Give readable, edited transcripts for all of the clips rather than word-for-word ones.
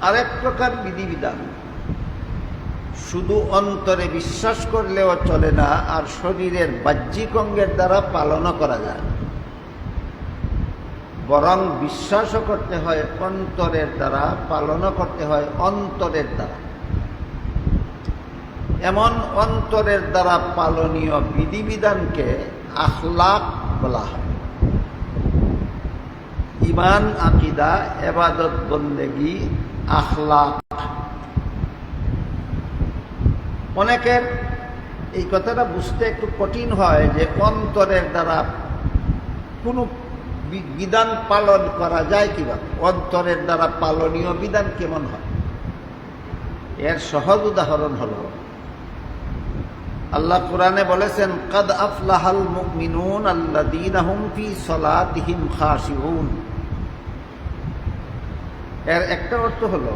আরেক প্রকার বিধিবিধান শুধু অন্তরে বিশ্বাস করলেও চলে না, আর শরীরের বাহ্যিক অঙ্গের দ্বারা পালনও করা যায়, বরং বিশ্বাসও করতে হয় অন্তরের দ্বারা, পালনও করতে হয় অন্তরের দ্বারা। এমন অন্তরের দ্বারা পালনীয় বিধিবিধানকে আখলাক বলা হয়। ঈমান, আকীদা, ইবাদত, বন্দেগী, আখলাক। অনেকের এই কথাটা বুঝতে একটু কঠিন হয় যে অন্তরের দ্বারা কোনো বিধান পালন করা যায় কিভাবে, অন্তরের দ্বারা পালনীয় বিধান কেমন হয়। এর সহজ উদাহরণ হলো আল্লাহ কোরআনে বলেছেন, কাদ আফলাহাল মুমিনুন আল্লাযীনা হুম ফী সালাতিহিম খাশিউন। এর একটা অর্থ হলো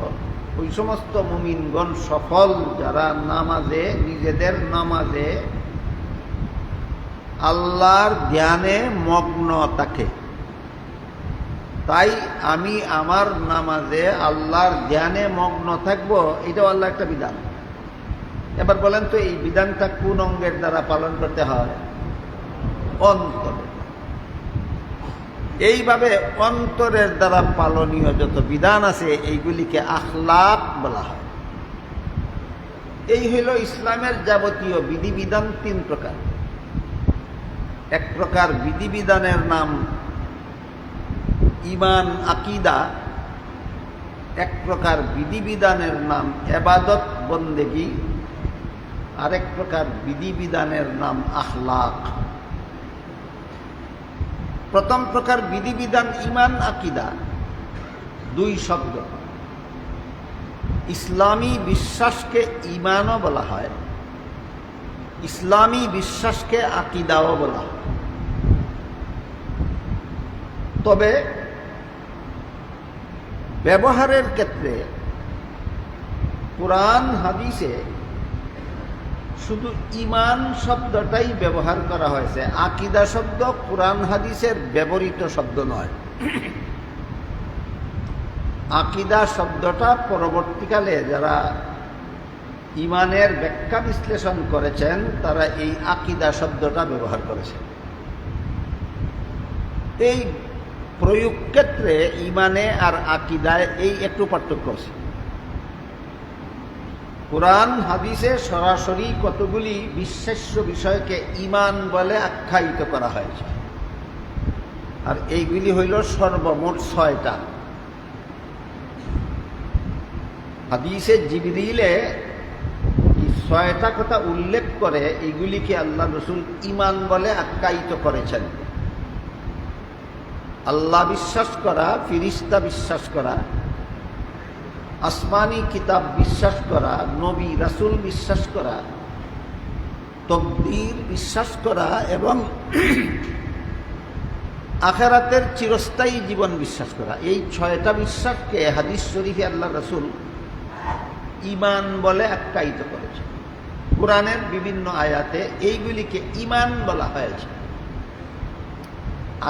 ওই সমস্ত মুমিনগণ সফল যারা নামাজে, নিজেদের নামাজে আল্লাহর ধ্যানে মগ্ন থাকে। তাই আমি আমার নামাজে আল্লাহর ধ্যানে মগ্ন থাকবো, এটাও আল্লাহ একটা বিধান। এবার বলেন তো এই বিধানটা কোন অঙ্গের দ্বারা পালন করতে হয়? অন্তরে। এইভাবে অন্তরের দ্বারা পালনীয় যত বিধান আছে এইগুলিকে আখলাক বলা হয়। এই হইল ইসলামের যাবতীয় বিধিবিধান তিন প্রকার। এক প্রকার বিধিবিধানের নাম ঈমান, আকীদা। এক প্রকার বিধিবিধানের নাম ইবাদত, বন্দেগী। আরেক প্রকার বিধিবিধানের নাম আখলাক। প্রথম প্রকার বিধিবিধান ঈমান, আকীদা, দুই শব্দ। ইসলামী বিশ্বাসকে ঈমানও বলা হয়, ইসলামী বিশ্বাসকে আকীদাও বলা হয়। তবে ব্যবহারের ক্ষেত্রে কুরআন হাদিসে শুধু ঈমান শব্দটাই ব্যবহার করা হয়েছে। আকীদা শব্দ কুরআন হাদিসের ব্যবহৃত শব্দ নয়। আকীদা শব্দটা পরবর্তীকালে যারা ঈমানের ব্যাখ্যা বিশ্লেষণ করেছেন তারা এই আকীদা শব্দটা ব্যবহার করেছেন। এই প্রয়োগ ক্ষেত্রে ঈমানে আর আকীদায় এই একটু পার্থক্য আছে। কুরআন হাদিসে সরাসরি কতগুলি বিশ্বাস্য বিষয়কে ঈমান বলে আখ্যায়িত করা হয়েছে, আর এইগুলি হইল সর্বমোট 6টা। হাদিসে জিবরিলে 6টা কথা উল্লেখ করে এইগুলিকে আল্লাহ রাসূল ঈমান বলে আখ্যায়িত করেছেন। আল্লাহ বিশ্বাস করা, ফিরিস্তা বিশ্বাস করা, আসমানি কিতাব বিশ্বাস করা, নবী রাসূল বিশ্বাস করা, তকদীর বিশ্বাস করা এবং আখিরাতের চিরস্থায়ী জীবন বিশ্বাস করা। এই 6টা বিশ্বাসকে হাদিস শরীফে আল্লাহ রাসূল ঈমান বলে আখ্যায়িত করেছে। কুরআনের বিভিন্ন আয়াতে এইগুলিকে ঈমান বলা হয়েছে।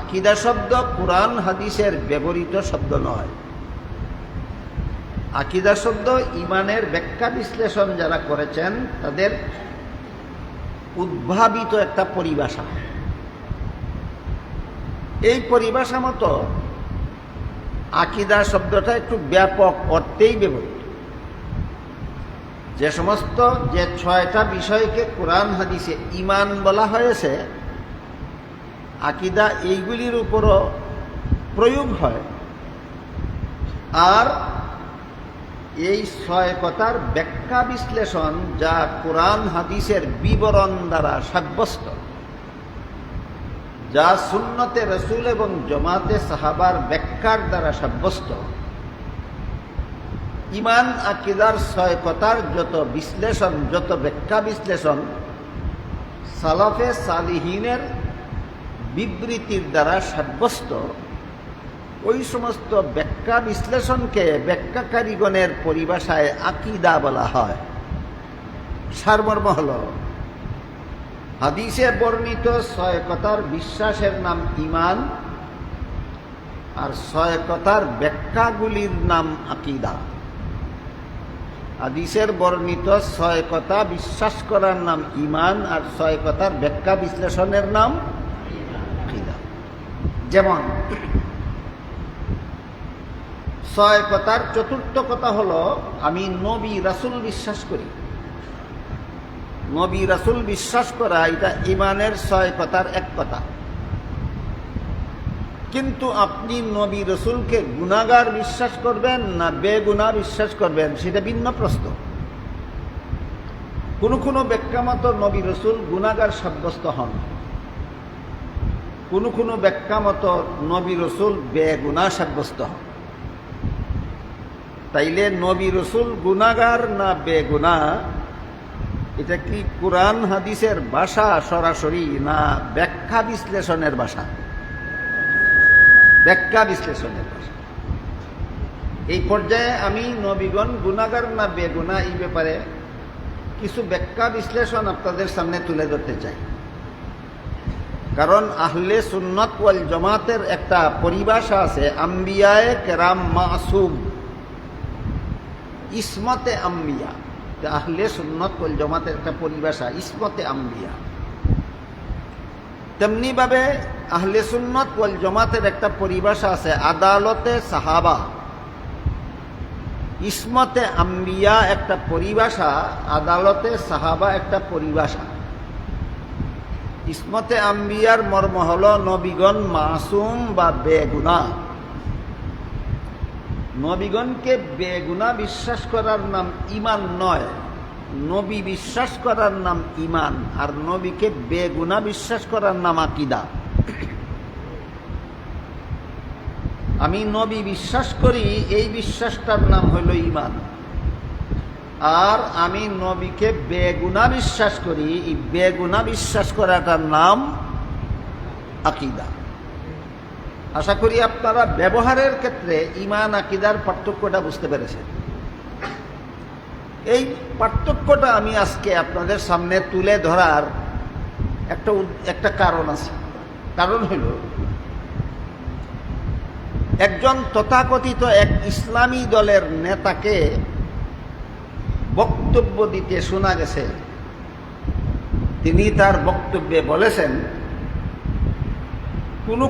আকীদা শব্দ কুরআন হাদিসের ব্যবহৃত শব্দ নয়। আকীদা শব্দ ঈমানের ব্যাখ্যা বিশ্লেষণ যারা করেছেন তাদের উদ্ভাবিত একটা পরিভাষা। এই পরিভাষা মতো আকীদা শব্দটা একটু ব্যাপক অর্থেই ব্যবহৃত। যে 6টা বিষয়কে কুরআন হাদিসে ঈমান বলা হয়েছে, আকীদা এইগুলির উপরও প্রয়োগ হয়। আর এই 6 কথার ব্যাখ্যা বিশ্লেষণ যা কুরআন হাদিসের বিবরণ দ্বারা সাব্যস্ত, যা সুন্নতে রাসূল এবং জামাতে সাহাবার ব্যাখ্যার দ্বারা সাব্যস্ত, ঈমান আকীদার 6 কথার যত বিশ্লেষণ, যত ব্যাখ্যা বিশ্লেষণ সালাফে সালিহিনের বিবৃতির দ্বারা সাব্যস্ত, ওই সমস্ত ব্যাখ্যা বিশ্লেষণকে ব্যাখ্যাকারীগণের পরিভাষায় আকীদা বলা হয়। সারমর্ম হল হাদিসে বর্ণিত 6 কথার বিশ্বাসের নাম ঈমান, আর 6 কথার ব্যাখ্যাগুলির নাম আকীদা। হাদিসের বর্ণিত 6 কথা বিশ্বাস করার নাম ঈমান, আর 6 কথার ব্যাখ্যা বিশ্লেষণের নাম আকীদা। যেমন 6 কথার চতুর্থ কথা হলো আমি নবী রাসূল বিশ্বাস করি। নবী রাসূল বিশ্বাস করা এটা ঈমানের 6 কথার এক কথা। কিন্তু আপনি নবী রাসূলকে গুনাহগার বিশ্বাস করবেন না বেগুনাহ বিশ্বাস করবেন, সেটা ভিন্ন প্রশ্ন। কোনো ব্যাখ্যা মতো নবী রাসূল গুনাহগার সাব্যস্ত হন, কোনো ব্যাখ্যা মতো নবী রাসূল বেগুনাহ সাব্যস্ত হন। তাইলে নবী রাসূল গুনাহগার না বেগুনাহ, এটা কি কোরআন হাদিসের ভাষা সরাসরি না ব্যাখ্যা বিশ্লেষণের ভাষা? ব্যাখ্যা বিশ্লেষণের ভাষা। এই পর্যায়ে আমি নবীগণ গুনাহগার না বেগুনাহ এই ব্যাপারে কিছু ব্যাখ্যা বিশ্লেষণ আপনাদের সামনে তুলে ধরতে চাই। কারণ আহলে সুন্নাত ওয়াল জামাতের একটা পরিভাষা আছে, আম্বিয়ায়ে কেরাম মাসুম, ইসমতে আম্বিয়া। আহলে সুন্নাত ওয়াল জামাতের একটা পরিভাষা ইসমতে আম্বিয়া। তেমনি ভাবে আহলে সুন্নাত ওয়াল জামাতের একটা পরিভাষা আছে আদালতে সাহাবা। ইসমতে আম্বিয়া একটা পরিভাষা, আদালতে সাহাবা একটা পরিভাষা। ইসমতে আম্বিয়ার মর্ম হল নবীগণ মাসুম বা বেগুনাহ। নবীগণকে বেগুনাহ বিশ্বাস করার নাম ঈমান নয়, নবী বিশ্বাস করার নাম ঈমান, আর নবীকে বেগুনাহ বিশ্বাস করার নাম আকীদা। আমি নবী বিশ্বাস করি, এই বিশ্বাসটার নাম হইল ঈমান। আর আমি নবীকে বেগুনাহ বিশ্বাস করি, এই বেগুনাহ বিশ্বাস করাটার নাম আকীদা। আশা করি আপনারা ব্যবহারের ক্ষেত্রে ঈমান আকীদার পার্থক্যটা বুঝতে পেরেছেন। এই পার্থক্যটা আমি আজকে আপনাদের সামনে তুলে ধরার একটা কারণ আছে। কারণ হইল, একজন তথাকথিত এক ইসলামী দলের নেতাকে বক্তব্য দিতে শোনা গেছে। তিনি তার বক্তব্যে বলেছেন,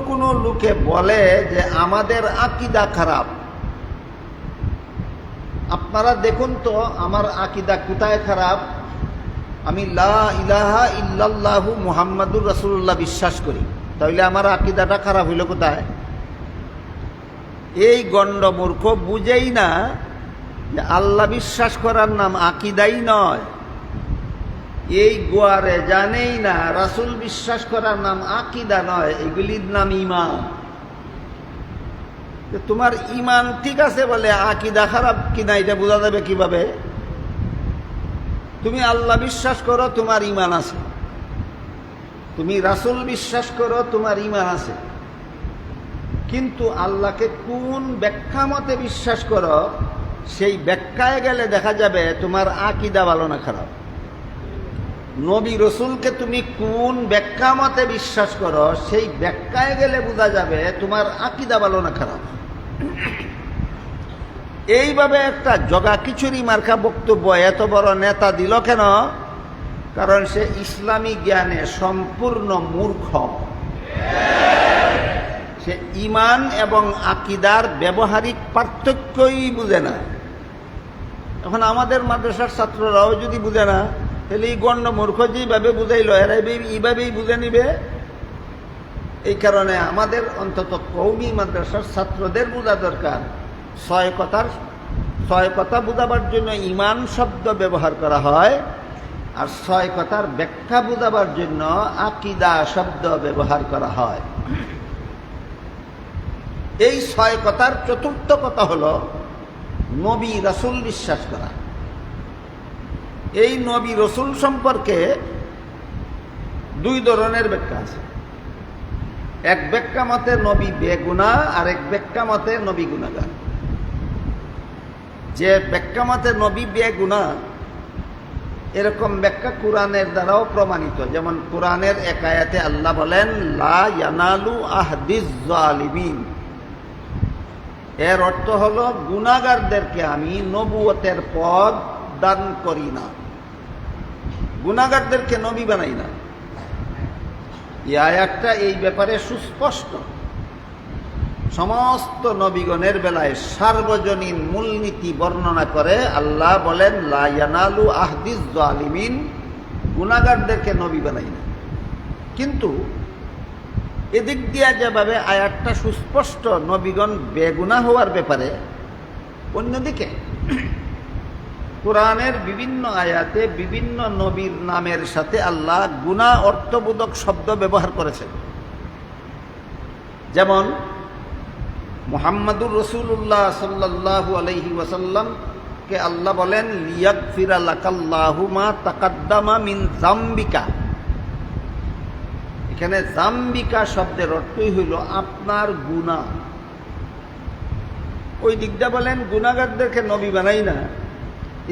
কোনো লোকে বলে যে আমাদের আকীদা খারাপ। আপনারা দেখুন তো আমার আকীদা কোথায় খারাপ? আমি লা ইলাহা ইল্লাল্লাহু মুহাম্মাদুর রাসূলুল্লাহ বিশ্বাস করি, তাহলে আমার আকীদাটা খারাপ হইল কোথায়? এই গণ্ড মূর্খ বুঝেই না যে আল্লাহ বিশ্বাস করার নাম আকীদাই নয়। এই গোয়ারে জানেই না রাসূল বিশ্বাস করার নাম আকীদা নয়, এগুলির নাম ঈমান। তোমার ঈমান ঠিক আছে বলে আকীদা খারাপ কিনা এটা বোঝা যাবে কিভাবে? তুমি আল্লাহ বিশ্বাস করো, তোমার ঈমান আছে। তুমি রাসূল বিশ্বাস করো, তোমার ঈমান আছে। কিন্তু আল্লাহকে কোন ব্যাখ্যা মতে বিশ্বাস করো, সেই ব্যাখ্যায় গেলে দেখা যাবে তোমার আকীদা ভালো না খারাপ। নবী রাসূলকে তুমি কোন ব্যাখ্যা মতে বিশ্বাস করো, সেই ব্যাখ্যায় গেলে বোঝা যাবে তোমার আকীদা ভালো না খারাপ। এইভাবে একটা জগা খিচুড়ি মার্কা বক্তব্য এত বড় নেতা দিল কেন? কারণ সে ইসলামী জ্ঞানে সম্পূর্ণ মূর্খ। সে ঈমান এবং আকীদার ব্যবহারিক পার্থক্যই বুঝে না। এখন আমাদের মাদ্রাসার ছাত্ররাও যদি বুঝে না, তাহলে এই গণ্ড মূর্খ যেভাবে বুঝাইল এরা এইভাবেই বুঝে নিবে। এই কারণে আমাদের অন্তত কওমি মাদ্রাসার ছাত্রদের বোঝা দরকার, 6 কথা বোঝাবার জন্য ঈমান শব্দ ব্যবহার করা হয়, আর 6 কথার ব্যাখ্যা বোঝাবার জন্য আকীদা শব্দ ব্যবহার করা হয়। এই 6 কথার চতুর্থ কথা হলো নবী রাসূল বিশ্বাস করা। এই নবী রাসূল সম্পর্কে 2 ধরনের ব্যাখ্যা আছে। এক ব্যাখ্যা মতে নবী বেগুনাহ, আর এক ব্যাখ্যা মতে নবী গুনাহগার। যে ব্যাখ্যা মতে নবী বেগুনাহ, এরকম ব্যাখ্যা কোরআনের দ্বারাও প্রমাণিত। যেমন কোরআনের এক আয়াতে আল্লাহ বলেন, লা ইয়ানালু আহদিজ জালিমিন। এর অর্থ হলো গুনাহগারদেরকে আমি নবুয়তের পদ দান করি না, গুনাহগারদেরকে নবী বানাই না। এই আয়াতটা এই ব্যাপারে সুস্পষ্ট। সমস্ত নবীগণের বেলায় সার্বজনীন মূলনীতি বর্ণনা করে আল্লাহ বলেন, লা ইয়ানালু আহদিজ জালিমিন, গুনাহগারদেরকে নবী বানাই না। কিন্তু এদিক দিয়া যেভাবে আয়াতটা সুস্পষ্ট নবীগণ বেগুনাহ হওয়ার ব্যাপারে, অন্যদিকে কোরআনের বিভিন্ন আয়াতে বিভিন্ন নবীর নামের সাথে আল্লাহ গুনাহ অর্থবোধক শব্দ ব্যবহার করেছেন। যেমন মুহাম্মাদুর রাসূলুল্লাহ সাল্লাল্লাহু আলাইহি ওয়াসাল্লামকে আল্লাহ বলেন, লিয়াগফিরা লাকাল্লাহু মা তাকাদ্দামা মিন যামবিকা। এখানে যামবিকা শব্দের অর্থই হইল আপনার গুনাহ। ওই দিকটা বলেন গুনাহগারদেরকে নবী বানাই না,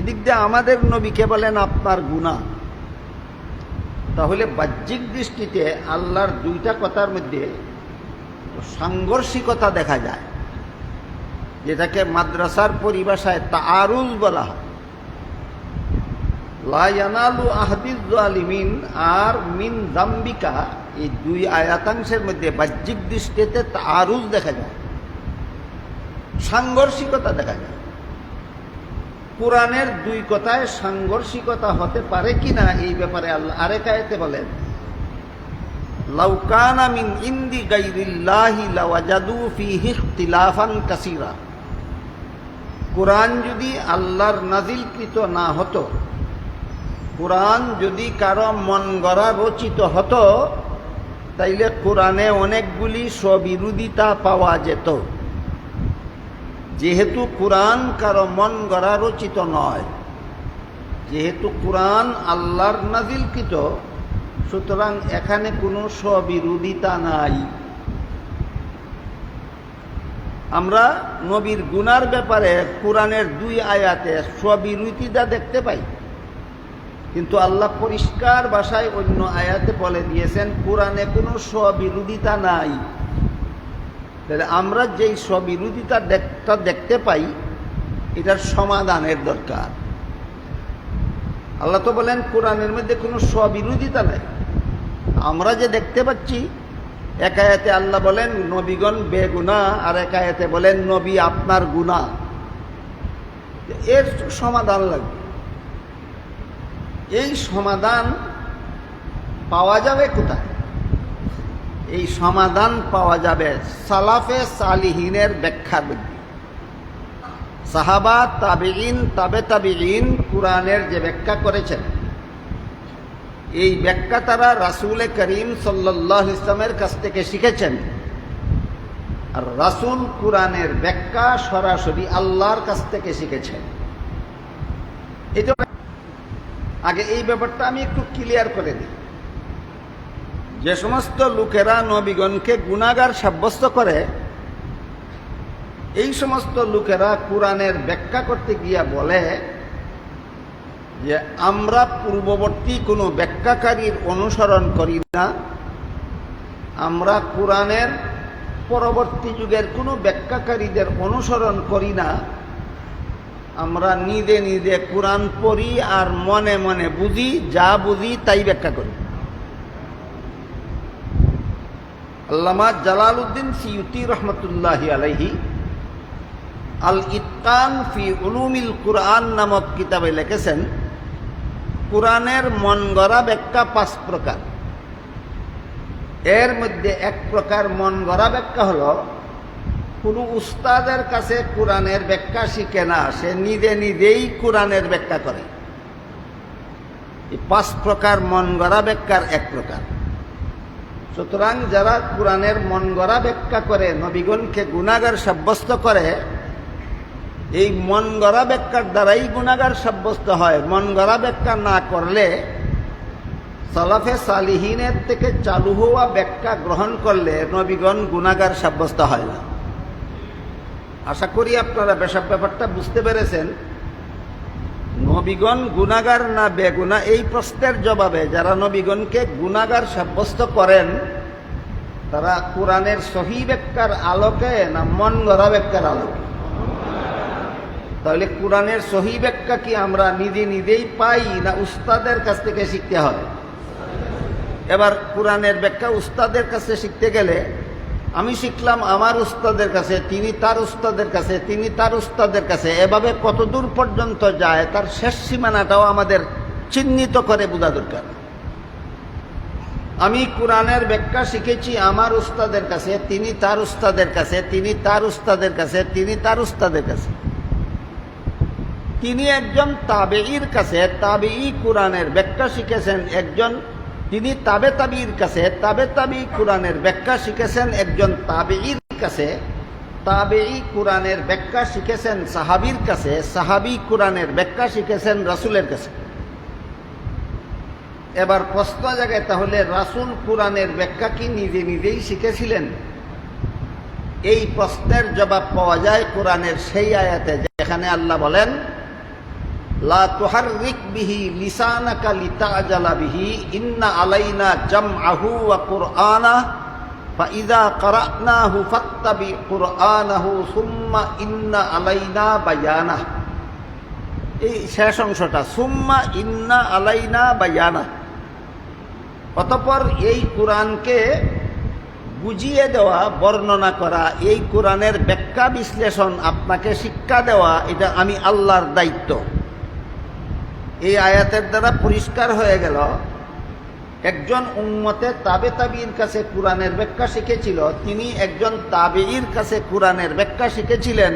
এদিক দিয়ে আমাদের নবীকে বলেন আপনার গুনাহ। তাহলে বাহ্যিক দৃষ্টিতে আল্লাহর দুইটা কথার মধ্যে সাংঘর্ষিকতা দেখা যায়, যেটাকে মাদ্রাসার পরিভাষায় তাআরুজ বলা হয়। লা ইয়ানালু আহদিজ জালিমিন আর মিন যামবিকা, এই দুই আয়াতাংশের মধ্যে বাহ্যিক দৃষ্টিতে তাআরুজ দেখা যায়, সাংঘর্ষিকতা দেখা যায়। কোরআনের দুই কথায় সাংঘর্ষিকতা হতে পারে কিনা এই ব্যাপারে আল্লাহ আরেক আয়াতে বলেন, লাউ কানা মিন ইনদি গায়রিল্লাহি লাওয়াজাদু ফীহি ইখতিলাফান কাসীরা। কোরআন যদি আল্লাহর নাজিলকৃত না হতো, কোরআন যদি কারো মন গড়া রচিত হতো, তাইলে কোরআনে অনেকগুলি স্ববিরোধিতা পাওয়া যেত। যেহেতু কোরআন কারো মন গড়া রচিত নয়, যেহেতু কোরআন আল্লাহর নাজিলকৃত, সুতরাং এখানে কোনো স্ববিরোধিতা নাই। আমরা নবীর গুনার ব্যাপারে কোরআনের দুই আয়াতে স্ববিরোধিতা দেখতে পাই, কিন্তু আল্লাহ পরিষ্কার ভাষায় অন্য আয়াতে বলে দিয়েছেন কোরআনে কোনো স্ববিরোধিতা নাই। তাহলে আমরা যেই স্ববিরোধিতা দেখতে পাই, এটার সমাধানের দরকার। আল্লাহ তো বলেন কোরআনের মধ্যে কোনো স্ববিরোধিতা নাই। আমরা যে দেখতে পাচ্ছি, এক আয়াতে আল্লাহ বলেন নবীগণ বেগুনাহ, আর এক আয়াতে বলেন নবী আপনার গুনাহ। এর সমাধান লাগবে। এই সমাধান পাওয়া যাবে কোথায়? এই সমাধান পাওয়া যাবে সালাফে সালিহিনের ব্যাখ্যার মধ্যে। সাহাবা, তাবিঈন, তাবে তাবিঈন কুরআনের যে ব্যাখ্যা করেছেন, এই ব্যাখ্যা তারা রাসূল করিম সাল্লাল্লাহু আলাইহি ওয়াসাল্লামের কাছ থেকে শিখেছেন। আর রাসূল কুরআনের ব্যাখ্যা সরাসরি আল্লাহর কাছ থেকে শিখেছেন। এটা আগে এই ব্যাপারটা আমি একটু ক্লিয়ার করে দিই। যে সমস্ত লোকেরা নবীগণকে গুনাহগার সাব্যস্ত করে, এই সমস্ত লোকেরা কোরআনের ব্যাখ্যা করতে গিয়া বলে যে আমরা পূর্ববর্তী কোনো ব্যাখ্যাকারীর অনুসরণ করি না, আমরা কোরআনের পরবর্তী যুগের কোনো ব্যাখ্যাকারীদের অনুসরণ করি না, আমরা নিজে নিজে কোরআন পড়ি আর মনে মনে বুঝি, যা বুঝি তাই ব্যাখ্যা করি। আল্লামা জালালউদ্দিন সিয়ুতি রহমতুল্লাহি আলাইহি আল ইতকান ফি উলুমিল কুরআন নামক কিতাবে লিখেছেন, কোরআনের মন গড়া ব্যাখ্যা 5 প্রকার। এর মধ্যে এক প্রকার মন গড়া ব্যাখ্যা হলো, কোনো উস্তাদের কাছে কোরআনের ব্যাখ্যা শিখে না, সে নিজে নিজেই কোরআনের ব্যাখ্যা করে। এই 5 প্রকার মন গড়া ব্যাখ্যার এক প্রকার। সুতরাং যারা কোরআনের মন গড়া ব্যাখ্যা করে নবীগণকে গুনাহগার সাব্যস্ত করে, এই মন গড়া ব্যাখ্যার দ্বারাই গুনাহগার সাব্যস্ত হয়। মন গড়া ব্যাখ্যা না করলে, সালাফে সালিহিনের থেকে চালু হওয়া ব্যাখ্যা গ্রহণ করলে নবীগণ গুনাহগার সাব্যস্ত হয় না। আশা করি আপনারা ব্যাপারটা বুঝতে পেরেছেন। নবীগণ গুনাহগার না বেগুনাহ, এই প্রশ্নের জবাবে যারা নবীগণকে গুনাহগার সাব্যস্ত করেন, তারা কোরআনের সহি ব্যাখ্যার আলোকে না মন গড়া ব্যাখ্যার আলোকে? তাহলে কোরআনের সহি ব্যাখ্যা কি আমরা নিজে নিজেই পাই না উস্তাদের কাছ থেকে শিখতে হবে? এবার কোরআনের ব্যাখ্যা উস্তাদের কাছে শিখতে গেলে আমি শিখলাম আমার উস্তাদের কাছে, তিনি তার উস্তাদের কাছে, তিনি তার উস্তাদের কাছে, এভাবে কতদূর পর্যন্ত যায় তার শেষ সীমানাটাও আমাদের চিহ্নিত করে বোঝা দরকার। আমি কোরআনের ব্যাখ্যা শিখেছি আমার উস্তাদের কাছে, তিনি তার উস্তাদের কাছে, তিনি তার উস্তাদের কাছে, তিনি তার উস্তাদের কাছে। তিনি একজন তাবেঈর কাছে তাবেঈ কোরআনের ব্যাখ্যা শিখেছেন, একজন তিনি তাবে তাবির কাছে তাবে তাবি কোরআনের ব্যাখ্যা শিখেছেন একজন তাবেঈর কাছে, তাবেঈ কোরআনের ব্যাখ্যা শিখেছেন সাহাবীর কাছে, সাহাবী কোরআনের ব্যাখ্যা শিখেছেন রাসূলের কাছে। এবার প্রশ্ন জাগে, তাহলে রাসূল কোরআনের ব্যাখ্যা কি নিজে নিজেই শিখেছিলেন? এই প্রশ্নের জবাব পাওয়া যায় কোরআনের সেই আয়াতে যেখানে আল্লাহ বলেন, লা তুহাররিক বিহি লিসানাকা লিতাজালা বিহি ইন্না আলাইনা জামআহু ওয়া কুরআনা ফাইযা ক্বারানাহু ফাত্তাবি কুরআনাহু সুম্মা ইন্না আলাইনা বায়ানা। এই শেষ অংশটা সুম্মা ইন্না আলাইনা বায়ানা। অতঃপর এই কোরআনকে বুঝিয়ে দেওয়া, বর্ণনা করা, এই কোরআনের ব্যাখ্যা বিশ্লেষণ আপনাকে শিক্ষা দেওয়া, এটা আমি আল্লাহর দায়িত্ব। এই আয়াতের দ্বারা পরিষ্কার হয়ে গেল একজন উম্মতে তাবে তাবির কাছে কোরআনের ব্যাখ্যা শিখেছিল, তিনি একজন তাবেঈর কাছে কোরআনের ব্যাখ্যা শিখেছিলেন,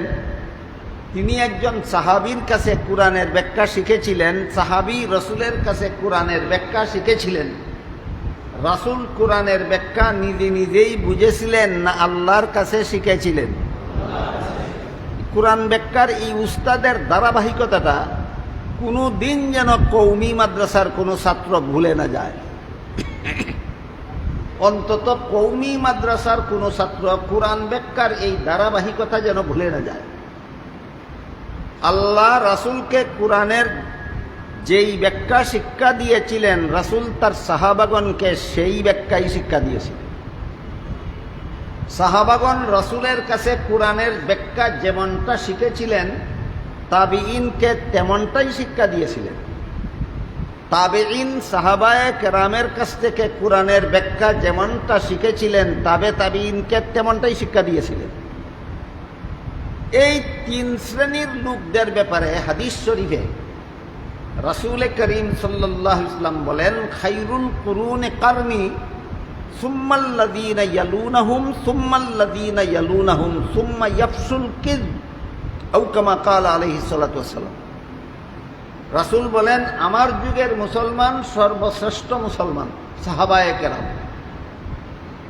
তিনি একজন সাহাবীর কাছে কোরআনের ব্যাখ্যা শিখেছিলেন, সাহাবী রাসূলের কাছে কোরআনের ব্যাখ্যা শিখেছিলেন। রাসূল কোরআনের ব্যাখ্যা নিজে নিজেই বুঝেছিলেন না আল্লাহর কাছে শিখেছিলেন? কোরআন ব্যাখ্যার এই উস্তাদের ধারাবাহিকতাটা কোনো দিন যেন কওমি মাদ্রাসার কোনো ছাত্র ভুলে না যায়। অন্তত কওমি মাদ্রাসার কোনো ছাত্র কোরআন ব্যাখ্যার এই ধারাবাহিকতা যেন ভুলে না যায়। আল্লাহ রাসূলকে কোরআনের যেই ব্যাখ্যা শিক্ষা দিয়েছিলেন, রাসূল তার সাহাবাগণকে সেই ব্যাখ্যাই শিক্ষা দিয়েছিলেন। সাহাবাগণ রাসূলের কাছে কোরআনের ব্যাখ্যা যেমনটা শিখেছিলেন, তাবেঈনকে তেমনটাই শিক্ষা দিয়েছিলেন। তাবেঈন সাহাবায়ে কেরামের কাছ থেকে কোরআনের ব্যাখ্যা যেমনটা শিখেছিলেন, তাবে তাবেঈনকে তেমনটাই শিক্ষা দিয়েছিলেন। এই তিন শ্রেণীর লোকদের ব্যাপারে হাদিস শরীফে রাসূল করিম সাল্লাল্লাহু আলাইহি ওয়াসাল্লাম বলেন, খায়রুল কুরুনি কারনি সুম্মাল্লাযীনা ইয়ালুনাহুম সুম্মাল্লাযীনা ইয়ালুনাহুম সুম্মা ইয়াফশুল কিযব আও কামা ক্বালা আলাইহিস সালাতু ওয়াসসালাম। রাসূল বলেন, আমার যুগের মুসলমান সর্বশ্রেষ্ঠ মুসলমান সাহাবায়ে কেরাম,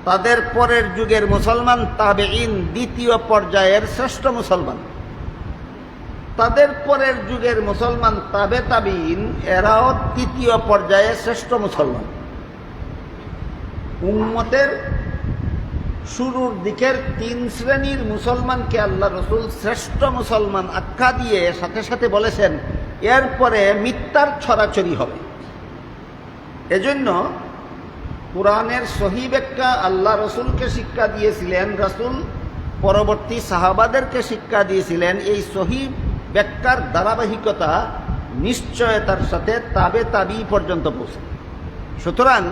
তাদের পরের যুগের মুসলমান তাবেঈন দ্বিতীয় পর্যায়ের শ্রেষ্ঠ মুসলমান, তাদের পরের যুগের মুসলমান তাবে তাবেঈন এরাও তৃতীয় পর্যায়ে শ্রেষ্ঠ মুসলমান। উম্মতের শুরুর দিকের তিন শ্রেণীর মুসলমানকে আল্লাহ রাসূল শ্রেষ্ঠ মুসলমান আখ্যা দিয়ে সাথে সাথে বলেছেন এরপরে মিথ্যার ছড়াছড়ি হবে। এজন্য কোরআনের সহি ব্যাখ্যা আল্লাহ রাসূলকে শিক্ষা দিয়েছিলেন, রাসূল পরবর্তী সাহাবাদেরকে শিক্ষা দিয়েছিলেন। এই সহি ব্যাখ্যার ধারাবাহিকতা নিশ্চয়তার সাথে তাবে তাবি পর্যন্ত পৌঁছে। সুতরাং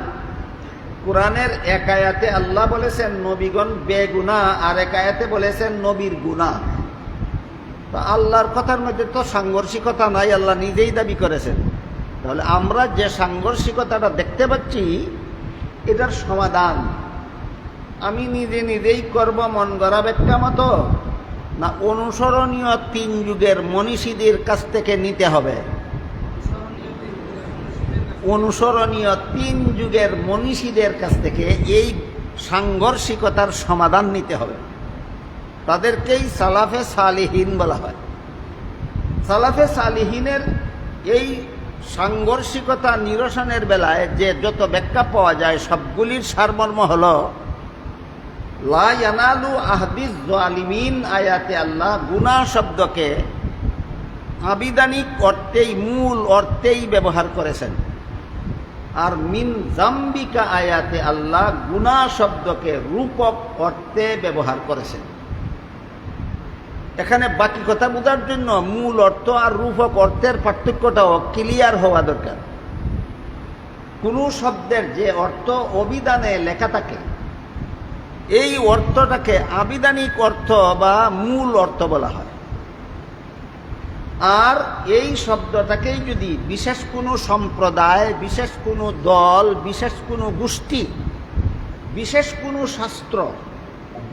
কোরআনের এক আয়াতে আল্লাহ বলেছেন নবীগণ বেগুনাহ, আর এক আয়াতে বলেছেন নবীর গুনাহ। তো আল্লাহর কথার মধ্যে তো সাংঘর্ষিকতা নাই, আল্লাহ নিজেই দাবি করেছেন। তাহলে আমরা যে সাংঘর্ষিকতাটা দেখতে পাচ্ছি, এটার সমাধান আমি নিজে নিজেই করব মন গড়া ব্যাখ্যা মতো, না অনুসরণীয় তিন যুগের মনীষীদের কাছ থেকে নিতে হবে? অনুসরণীয় তিন যুগের মনীষীদের কাছ থেকে এই সাংঘর্ষিকতার সমাধান নিতে হবে। তাদেরকেই সালাফে সালিহিন বলা হয়। সালাফে সালিহিনের এই সাংঘর্ষিকতা নিরসনের বেলায় যে যত ব্যাখ্যা পাওয়া যায়, সবগুলির সারমর্ম হল লা ইয়ানালু আহদিজ জালিমিন আয়াতে আল্লাহ গুনাহ শব্দকে আবিধানিক অর্থেই, মূল অর্থেই ব্যবহার করেছেন, আর মিন জাম্বিকা আয়াতে আল্লাহ গুনাহ শব্দকে রূপক অর্থে ব্যবহার করেছেন। এখানে বাকি কথা বোঝার জন্য মূল অর্থ আর রূপক অর্থের পার্থক্যটাও ক্লিয়ার হওয়া দরকার। কোনো শব্দের যে অর্থ অভিধানে লেখা থাকে, এই অর্থটাকে আবিধানিক অর্থ বা মূল অর্থ বলা হয়। আর এই শব্দটাকেই যদি বিশেষ কোনো সম্প্রদায়, বিশেষ কোনো দল, বিশেষ কোনো গোষ্ঠী, বিশেষ কোনো শাস্ত্র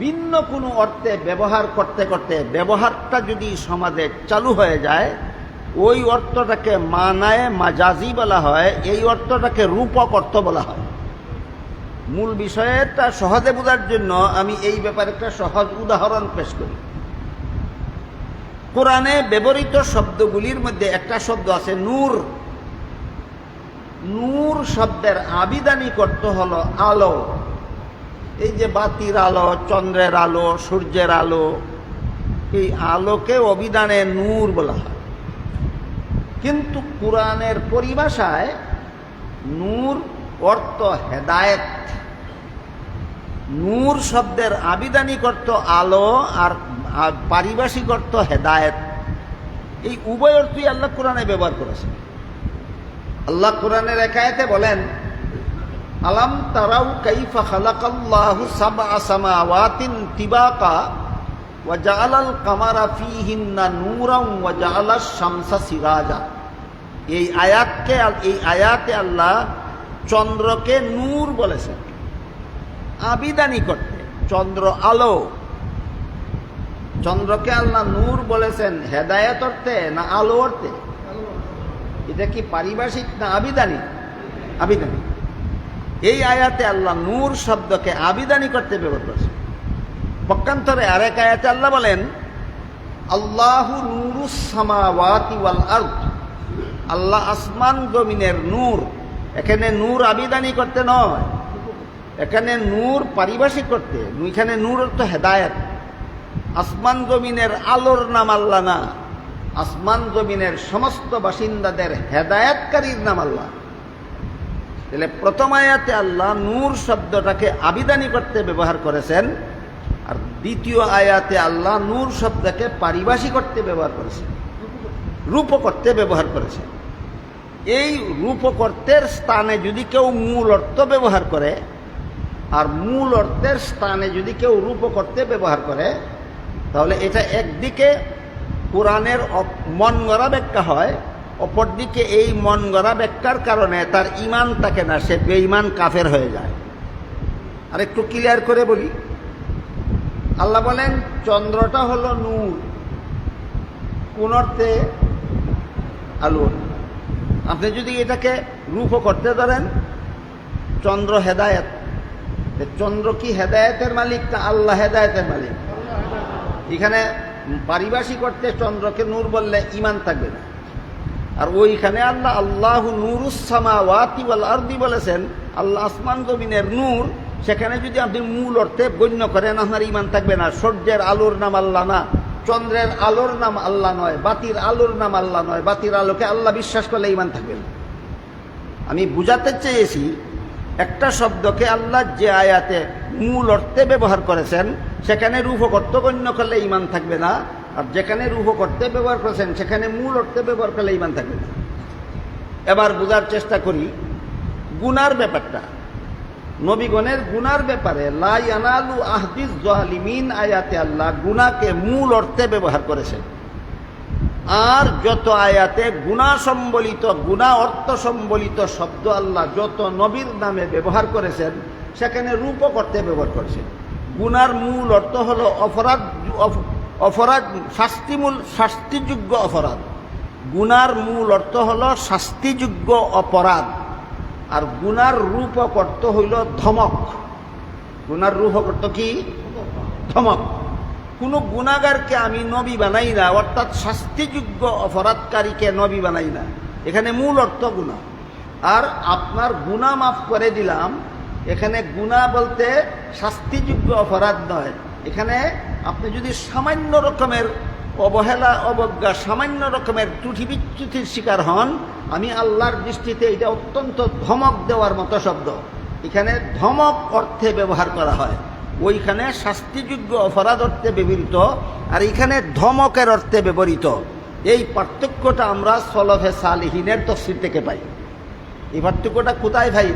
ভিন্ন কোনো অর্থে ব্যবহার করতে করতে ব্যবহারটা যদি সমাজে চালু হয়ে যায়, ওই অর্থটাকে মানায় মাজাজি বলা হয়, এই অর্থটাকে রূপক অর্থ বলা হয়। মূল বিষয়টা সহজে বোঝার জন্য আমি এই ব্যাপারে একটা সহজ উদাহরণ পেশ করি। কোরআনে ব্যবহৃত শব্দগুলির মধ্যে একটা শব্দ আছে নূর। নূর শব্দের আবিধানিক অর্থ হলো আলো। এই যে বাতির আলো, চন্দ্রের আলো, সূর্যের আলো, এই আলোকে অভিধানে নূর বলা হয়। কিন্তু কোরআনের পরিভাষায় নূর অর্থ হেদায়েত। নূর শব্দের আবিধানিক অর্থ আলো আর পারিভাষিক অর্থ হেদায়েত। এই উভয় অর্থই আল্লাহ কোরআনে ব্যবহার করেছেন। আল্লাহ কোরআনের এক আয়াতে বলেন, আলাম তারাউ কাইফা খালাকাল্লাহু সাবআ সামাওয়াতিন তিবাকা ওয়া জাআলাল কামারা ফীহিন্না নূরান ওয়া জাআলাশ শামসা সিরাজা। এই আয়াতে আল্লাহ চন্দ্রকে নূর বলেছেন আবিধানিক অর্থে। চন্দ্র আলো। চন্দ্রকে আল্লাহ নূর বলেছেন হেদায়েত অর্থে না আলো অর্থে? এটা কি পারিভাষিক না আবিধানিক? আবিধানিক। এই আয়াতে আল্লাহ নূর শব্দকে আবিধানিক অর্থে ব্যবহার করেছেন। পক্ষান্তরে আরেক আয়াতে আল্লাহ বলেন, আল্লাহু নূরুস সামাওয়াতি ওয়াল আরদ। আল্লাহ আসমান জমিনের নূর। এখানে নূর আবিধানিক অর্থে নয়, এখানে নূর পারিভাষিক করতে। এখানে নূর অর্থ হেদায়েত। আসমান জমিনের আলোর নাম আল্লাহ না, আসমান জমিনের সমস্ত বাসিন্দাদের হেদায়েতকারীর নাম আল্লাহ। তাহলে প্রথম আয়াতে আল্লাহ নূর শব্দটাকে আবিধানি করতে ব্যবহার করেছেন, আর দ্বিতীয় আয়াতে আল্লাহ নূর শব্দকে পারিভাষিক করতে ব্যবহার করেছেন, রূপক অর্থে ব্যবহার করেছেন। এই রূপক অর্থের স্থানে যদি কেউ মূল অর্থ ব্যবহার করে, আর মূল অর্থের স্থানে যদি কেউ রূপক অর্থে ব্যবহার করে, তাহলে এটা একদিকে কোরআনের মন গড়া ব্যাখ্যা হয়, অপরদিকে এই মন গড়া ব্যাখ্যার কারণে তার ঈমান থাকে না, সে বেঈমান কাফের হয়ে যায়। আর একটু ক্লিয়ার করে বলি, আল্লাহ বলেন চন্দ্রটা হলো নূর, কোন অর্থে? আলো। আপনি যদি এটাকে রূপক করতে ধরেন, চন্দ্র হেদায়েত। চন্দ্র কি হেদায়েতের মালিক না আল্লাহ হেদায়েতের মালিক? এখানে পারিভাষিক অর্থে চন্দ্রকে নূর বললে ঈমান থাকবে না। আর ওইখানে আল্লাহ আল্লাহু নূরুস সামাওয়াতি ওয়াল আরদি বলেছেন, আল্লাহ আসমান জমিনের নূর। সেখানে যদি আপনি মূল অর্থে গণ্য করেন, আপনার ঈমান থাকবে না। সূর্যের আলোর নাম আল্লাহ না, চন্দ্রের আলোর নাম আল্লাহ নয়, বাতির আলোর নাম আল্লাহ নয়। বাতির আলোকে আল্লাহ বিশ্বাস করলে ঈমান থাকবে না। আমি বুঝাতে চেয়েছি, একটা শব্দকে আল্লাহ যে আয়াতে মূল অর্থে ব্যবহার করেছেন, সেখানে রূপক অর্থ গণ্য করলে ঈমান থাকবে না, আর যেখানে রূপক অর্থে ব্যবহার করেছেন সেখানে মূল অর্থে ব্যবহার করলে ঈমান থাকবে না। এবার বোঝার চেষ্টা করি গুনার ব্যাপারটা। নবীগণের গুনার ব্যাপারে লা ইয়ানালু আহদিস জালিমিন আয়াতে আল্লাহ গুনাহকে মূল অর্থে ব্যবহার করেছেন। আর যত আয়াতে গুনাহ সম্বলিত, গুনাহ অর্থ সম্বলিত শব্দ আল্লাহ যত নবীর নামে ব্যবহার করেছেন, সেখানে রূপক অর্থে ব্যবহার করেছেন। গুনার মূল অর্থ হলো অপরাধ, অপরাধ শাস্তিযোগ্য অপরাধ। গুনার মূল অর্থ হলো শাস্তিযোগ্য অপরাধ। আর গুনার রূপক অর্থ হইল ধমক। গুনার রূপক অর্থ কি? ধমক। কোনো গুনাহগারকে আমি নবী বানাই না, অর্থাৎ শাস্তিযোগ্য অপরাধকারীকে নবী বানাই না। এখানে মূল অর্থ গুনাহ। আর আপনার গুনাহ মাফ করে দিলাম, এখানে গুনাহ বলতে শাস্তিযোগ্য অপরাধ নয়। এখানে আপনি যদি সামান্য রকমের অবহেলা, অবজ্ঞা, সামান্য রকমের ত্রুটি বিচ্যুতির শিকার হন, আমি আল্লাহর দৃষ্টিতে এটা অত্যন্ত ধমক দেওয়ার মতো শব্দ। এখানে ধমক অর্থে ব্যবহার করা হয়, ওইখানে শাস্তিযোগ্য অপরাধ অর্থে ব্যবহৃত। আর এখানে ধমকের অর্থে ব্যবহৃত। এই পার্থক্যটা আমরা সলফে সালিহিনের তফসির থেকে পাই। এই পার্থক্যটা কোথায় ভাই?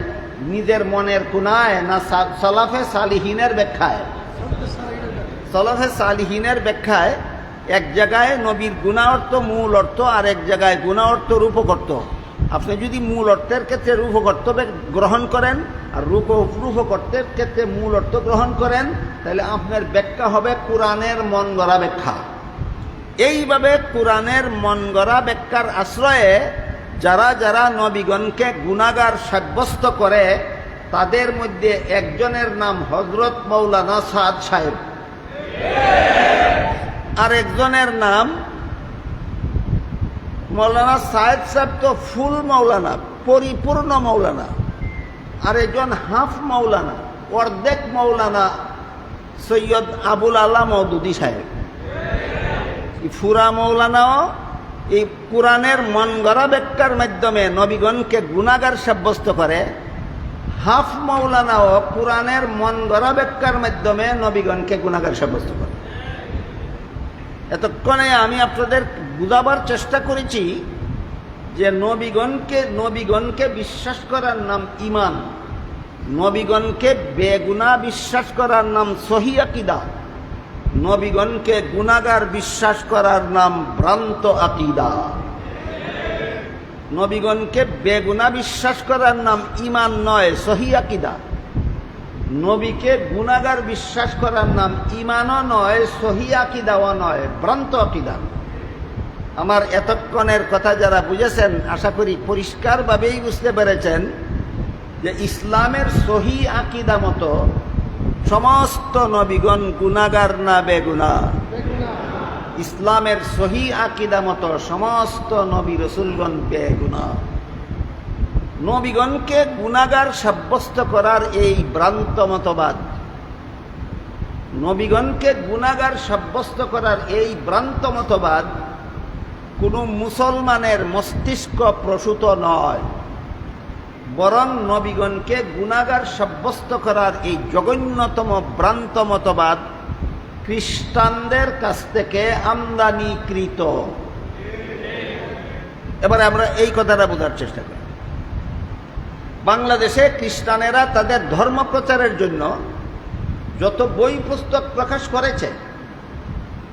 নিজের মনের কোনায় না সলফে সালিহিনের ব্যাখ্যায়? সলফে সালিহিনের ব্যাখ্যায় এক জায়গায় নবীর গুণা অর্থ মূল অর্থ, আর এক জায়গায় গুণা অর্থ রূপক অর্থ। আপনি যদি মূল অর্থের ক্ষেত্রে রূপক অর্থ গ্রহণ করেন আর রূপক অর্থের ক্ষেত্রে মূল অর্থ গ্রহণ করেন, তাহলে আপনার ব্যাখ্যা হবে কোরআনের মন গড়া ব্যাখ্যা। এইভাবে কোরআনের মন গড়া ব্যাখ্যার আশ্রয়ে যারা যারা নবীগণকে গুনাহগার সাব্যস্ত করে, তাদের মধ্যে একজনের নাম হযরত মাওলানা সাদ সাহেব, আর একজনের নাম মৌলানা সাহেদ সাহেব তো ফুল মৌলানা, পরিপূর্ণ মৌলানা, আর একজন হাফ মৌলানা, অর্ধেক মৌলানা সৈয়দ আবুল আলা মওদুদি সাহেব। ফুরা মৌলানাও এই কোরআনের মন গড়া ব্যাখ্যার মাধ্যমে নবীগণকে গুনাহগার সাব্যস্ত করে, হাফ মৌলানাও কোরআনের মন গড়া ব্যাখ্যার মাধ্যমে নবীগণকে গুনাহগার সাব্যস্ত করে। এতক্ষণে আমি আপনাদের বুঝাবার চেষ্টা করেছি যে নবীগণকে বিশ্বাস করার নাম ঈমান, নবীগণকে বেগুনাহ বিশ্বাস করার নাম সহিহ আকীদা, নবীগণকে গুনাহগার বিশ্বাস করার নাম ভ্রান্ত আকীদা। নবীগণকে বেগুনাহ বিশ্বাস করার নাম ঈমান নয়, সহিহ আকীদা। নবীকে গুনাহগার বিশ্বাস করার নাম ঈমানও নয়, সহিহ আকীদাও নয়, ভ্রান্ত আকীদা। আমার এতক্ষণের কথা যারা বুঝেছেন, আশা করি পরিষ্কারভাবেই বুঝতে পেরেছেন যে ইসলামের সহিহ আকীদা মতো সমস্ত নবীগণ গুনাহগার না বেগুনাহ? ইসলামের সহিহ আকীদা মতো সমস্ত নবী রাসূলগণ বেগুনাহ। নবীগণকে গুনাহগার সাব্যস্ত করার এই ভ্রান্ত মতবাদ, নবীগণকে গুনাহগার সাব্যস্ত করার এই ভ্রান্ত মতবাদ কোনো মুসলমানের মস্তিষ্ক প্রসূত নয়, বরং নবীগণকে গুনাহগার সাব্যস্ত করার এই জঘন্যতম ভ্রান্ত মতবাদ খ্রিস্টানদের কাছ থেকে আমদানিকৃত। এবারে আমরা এই কথাটা বোঝার চেষ্টা করি। বাংলাদেশে খ্রিস্টানেরা তাদের ধর্ম প্রচারের জন্য যত বই পুস্তক প্রকাশ করেছে,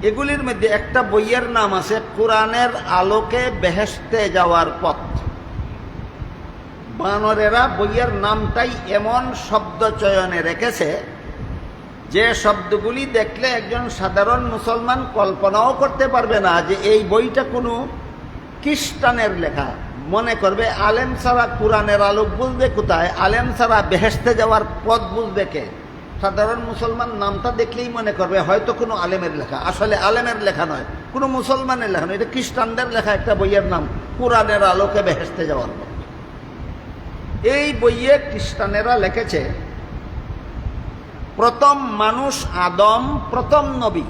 এগুলির মধ্যে একটা বইয়ের নাম আছে কোরআনের আলোকে বেহেশতে যাওয়ার পথ। বানরেরা বইয়ের নামটাই এমন শব্দ চয়নে রেখেছে যে শব্দগুলি দেখলে একজন সাধারণ মুসলমান কল্পনাও করতে পারবে না যে এই বইটা কোনো খ্রিস্টানের লেখা। মনে করবে আলেম ছাড়া কোরআনের আলোক বুঝবে কোথায়, আলেম ছাড়া বেহেশতে যাওয়ার পথ বুঝবে কে? সাধারণ মুসলমান নামটা দেখলেই মনে করবে হয়তো কোনো আলেমের লেখা। আসলে আলেমের লেখা নয়, কোনো মুসলমানের লেখা নয়, এটা খ্রিস্টানদের লেখা একটা বইয়ের নাম কোরআনের আলোকে বেহেশতে যাওয়ার পথ। এই বইয়ে খ্রিস্টানেরা লিখেছে প্রথম মানুষ আদম প্রথম নবী,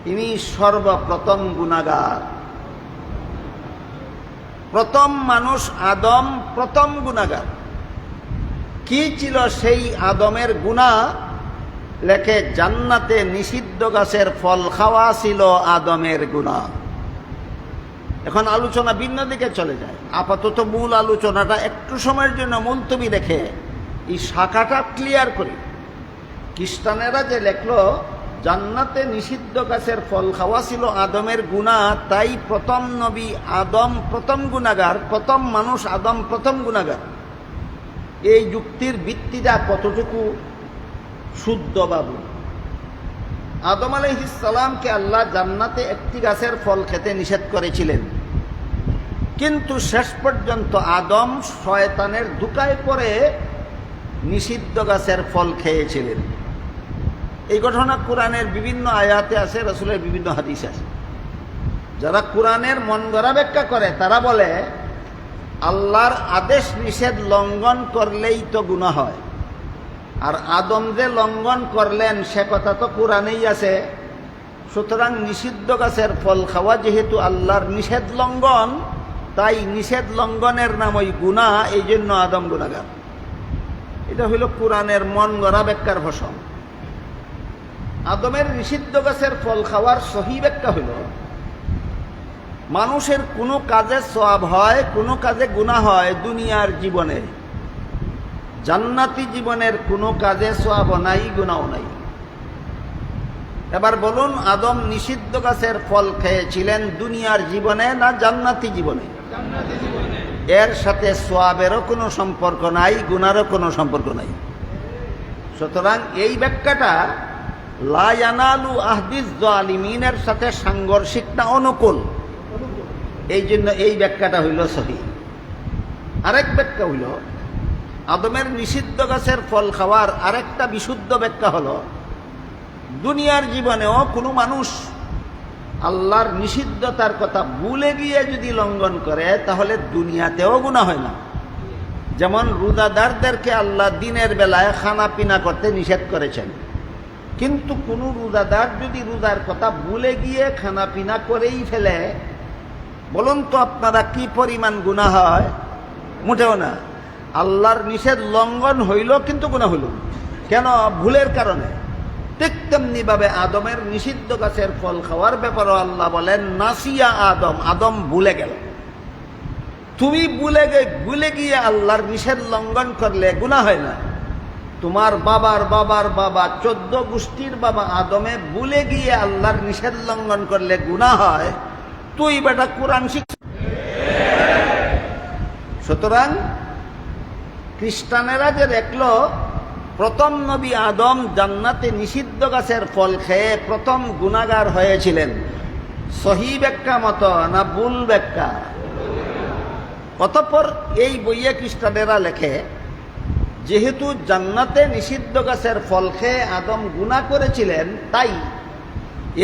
তিনি সর্বপ্রথম গুনাহগার। প্রথম মানুষ আদম প্রথম গুনাহগার। কি ছিল সেই আদমের গুনাহ? লেখে জান্নাতে নিষিদ্ধ গাছের ফল খাওয়া ছিল আদমের গুনাহ। এখন আলোচনা ভিন্ন দিকে চলে যায়। আপাতত মূল আলোচনাটা একটু সময়ের জন্য মুলতবি রেখে এই শাখাটা ক্লিয়ার করি। খ্রিস্টানেরা যে লেখলো জান্নাতে নিষিদ্ধ গাছের ফল খাওয়া ছিল আদমের গুনাহ, তাই প্রথম নবী আদম প্রথম গুনাহগার, প্রথম মানুষ আদম প্রথম গুনাহগার। এই যুক্তির ভিত্তিটা কতটুকু শুদ্ধ বাবু? আদম আলাইহিস সালামকে আল্লাহ জান্নাতে একটি গাছের ফল খেতে নিষেধ করেছিলেন, কিন্তু শেষ পর্যন্ত আদম শয়তানের ধোঁকায় পড়ে নিষিদ্ধ গাছের ফল খেয়েছিলেন। এই ঘটনা কোরআনের বিভিন্ন আয়াতে আছে, রাসূলের বিভিন্ন হাদিসে আছে। যারা কোরআনের মন গড়া ব্যাখ্যা করে তারা বলে আল্লাহর আদেশ নিষেধ লঙ্ঘন করলেই তো গুনাহ হয়, আর আদম যে লঙ্ঘন করলেন সে কথা তো কোরআনেই আছে। সুতরাং নিষিদ্ধ গাছের ফল খাওয়া যেহেতু আল্লাহর নিষেধ লঙ্ঘন, তাই নিষেধ লঙ্ঘনের নাম ওই গুনাহ, এই জন্য আদম গুনাহগার। এটা হইল কোরআনের মন গড়া ব্যাখ্যার ভাষণ। আদমের নিষিদ্ধ গাছের ফল খাওয়ার সহি ব্যাখ্যা হইল, মানুষের কোনো কাজে সওয়াব হয়, কোনো কাজে গুনাহ হয় দুনিয়ার জীবনে, জান্নাতি জীবনের কোনো কাজে সওয়াব নাই, গুনাহ নাই। এবার বলুন, আদম নিষিদ্ধ গাছের ফল খেয়েছিলেন দুনিয়ার জীবনে না জান্নাতি জীবনে? এর সাথে সওয়াবেরও কোনো সম্পর্ক নাই, গুনারও কোনো সম্পর্ক নাই। সুতরাং এই ব্যাখ্যাটা লা ইয়ানালু আহদিস জালিমিনের সাথে সাংঘর্ষিক না, অনুকূল। এই জন্য এই ব্যাখ্যাটা হইল সহি। আরেক ব্যাখ্যা হইল, আদমের নিষিদ্ধ গাছের ফল খাওয়ার আরেকটা বিশুদ্ধ ব্যাখ্যা হলো, দুনিয়ার জীবনেও কোনো মানুষ আল্লাহর নিষিদ্ধতার কথা ভুলে গিয়ে যদি লঙ্ঘন করে তাহলে দুনিয়াতেও গুনাহ হয় না। যেমন রোজাদারদেরকে আল্লাহ দিনের বেলায় খানা পিনা করতে নিষেধ করেছেন, কিন্তু কোনো রোজাদার যদি রোজার কথা ভুলে গিয়ে খানা পিনা করেই ফেলে, বলুন তো আপনারা কি পরিমাণ গুনাহ হয়? মোটেও না। আল্লাহর নিষেধ লঙ্ঘন হইল কিন্তু গুনাহ হইল, কেন? ভুলের কারণে। ঠিক তেমনি ভাবে আদমের নিষিদ্ধ গাছের ফল খাওয়ার ব্যাপারও আল্লাহ বলেন নাসিয়া আদম, আদম ভুলে গেল। তুমি ভুলে গিয়ে আল্লাহর নিষেধ লঙ্ঘন করলে গুনাহ হয় না। তোমার বাবার বাবার বাবা 14 গোষ্ঠীর বাবা আদমে ভুলে গিয়ে আল্লাহর নিষেধ লঙ্ঘন করলে গুনাহ হয়, তুই বেটা কোরআন শিখ। সুতরাং খ্রিস্টানেরা যে দেখলো প্রথম নবী আদম জান্নাতে নিষিদ্ধ গাছের ফল খেয়ে প্রথম গুনাহগার হয়েছিলেন, সহি ব্যাখ্যা মতো না ভুল ব্যাখ্যা? অতঃপর এই বইয়ে খ্রিস্টানেরা লেখে, যেহেতু জান্নাতে নিষিদ্ধ গাছের ফল খেয়ে আদম গুনাহ করেছিলেন, তাই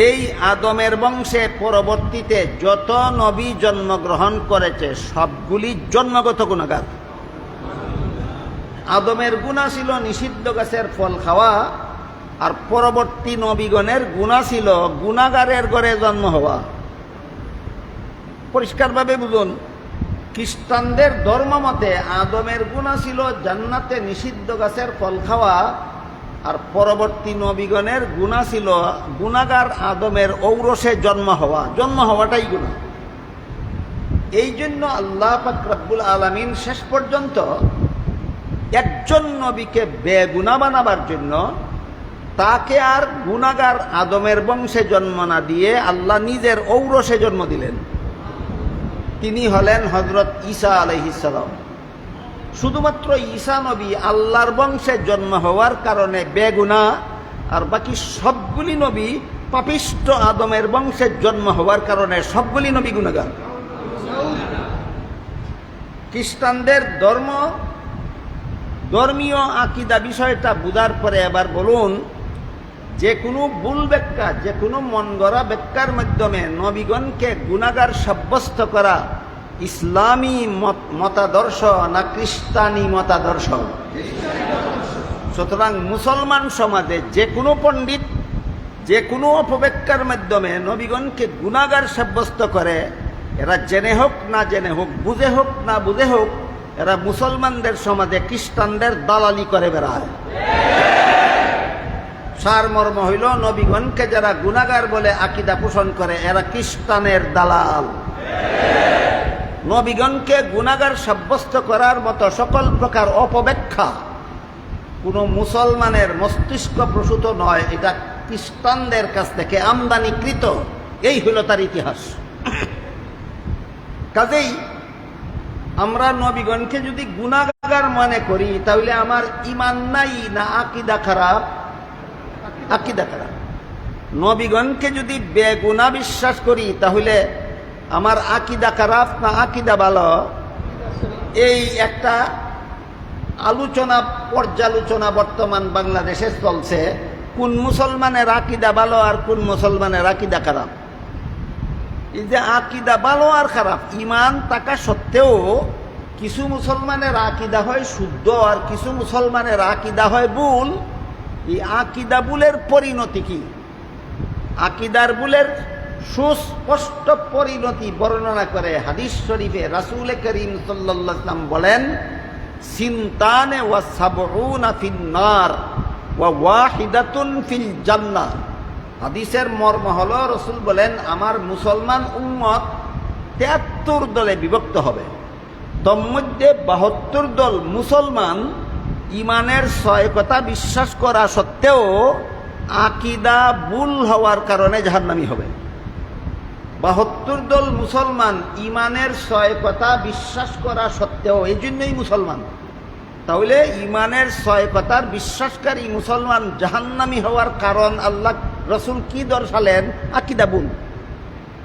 এই আদমের বংশে পরবর্তীতে যত নবী জন্মগ্রহণ করেছে সবগুলি জন্মগত গুনাহগার। আদমের গুনাহ ছিল নিষিদ্ধ গাছের ফল খাওয়া, আর পরবর্তী নবীগণের গুনাহ ছিল গুনাহগারের ঘরে জন্ম হওয়া। পরিষ্কারভাবে বুঝুন, খ্রিস্টানদের ধর্মমতে আদমের গুনাহ ছিল জান্নাতে নিষিদ্ধ গাছের ফল খাওয়া, আর পরবর্তী নবীগণের গুনাহ ছিল গুনাহগার আদমের ঔরসে জন্ম হওয়া। জন্ম হওয়াটাই গুনাহ। এই জন্য আল্লাহ পাক রব্বুল আলামিন শেষ পর্যন্ত একজন নবীকে বেগুনাহ বানাবার জন্য তাকে আর গুনাহগার আদমের বংশে জন্ম না দিয়ে আল্লাহ নিজের ঔরসে জন্ম দিলেন। তিনি হলেন হযরত ঈসা আলাইহিস সালাম। শুধুমাত্র ঈসা নবী আল্লাহর বংশে জন্ম হওয়ার কারণে বেগুনাহ, আর বাকি সবগুলি নবী পাপিষ্ঠ আদমের বংশে জন্ম হওয়ার কারণে সবগুলি নবী গুনাহগার। খ্রিস্টানদের ধর্মীয় আকীদা বিষয়টা বুঝার পরে এবার বলুন, যে কোনো ভুল ব্যাখ্যা, যে কোনো মন গড়া ব্যাখ্যার মাধ্যমে নবীগণকে গুনাহগার সাব্যস্ত করা ইসলামী মতাদর্শ না খ্রিস্টানি মতাদর্শ? সুতরাং মুসলমান সমাজে যে কোনো পণ্ডিত যে কোনো অপব্যাখ্যার মাধ্যমে নবীগণকে গুনাহগার সাব্যস্ত করে, এরা জেনে হোক না জেনে হোক, বুঝে হোক না বুঝে হোক, এরা মুসলমানদের সমাজে খ্রিস্টানদের দালালি করে বেড়ায়। সারমর্ম হইল, নবীগণকে যারা গুনাহগার বলে আকীদা পোষণ করে এরা খ্রিস্টানের দালাল। নবীগণকে গুনাহগার সাব্যস্ত করার মতো সকল প্রকার অপব্যাখ্যা কোনো মুসলমানের মস্তিষ্ক প্রসূত নয়, এটা খ্রিস্টানদের কাছ থেকে আমদানিকৃত। এই হইল তার ইতিহাস। কাজেই আমরা নবীগণকে যদি গুনাহগার মনে করি তাহলে আমার ঈমান নাই না আকীদা খারাপ? আকীদা খারাপ। নবীগণকে যদি বেগুনাহ বিশ্বাস করি তাহলে আমার আকীদা খারাপ না আকীদা ভালো? এই একটা পর্যালোচনা বর্তমান বাংলাদেশে চলছে, কোন মুসলমানের আকীদা ভালো আর কোন মুসলমানের আকীদা খারাপ। এই যে আকীদা ভালো আর খারাপ, ঈমান থাকা সত্ত্বেও কিছু মুসলমানের আকীদা হয় শুদ্ধ আর কিছু মুসলমানের আকীদা হয় ভুল। এই আকীদা ভুলের পরিণতি কি? আকীদার ভুলের সুস্পষ্ট পরিণতি বর্ণনা করে হাদিস শরীফে রাসূল করিম সাল্লাল্লাহু আলাইহি ওয়াসাল্লাম বলেন, সিনতানে ওয়া সাবউনা ফিন নার ওয়া ওয়াহিদাতুন ফিল জান্নাহ। হাদিসের মর্ম হলো রসুল বলেন আমার মুসলমান উম্মত ৭৩ দলে বিভক্ত হবে। তন্মধ্যে ৭২ দল মুসলমান ইমানের ৬ কথা বিশ্বাস করা সত্ত্বেও আকীদা ভুল হওয়ার কারণে জাহান্নামী হবে। ৭২ দল মুসলমান ইমানের ৬ কথা বিশ্বাস করা সত্ত্বেও, এই জন্যই মুসলমান। তাহলে ইমানের ৬ কথার বিশ্বাসকারী মুসলমান জাহান্নামী হওয়ার কারণ আল্লাহ রসুল কি দর্শালেন? আকীদা ভুল।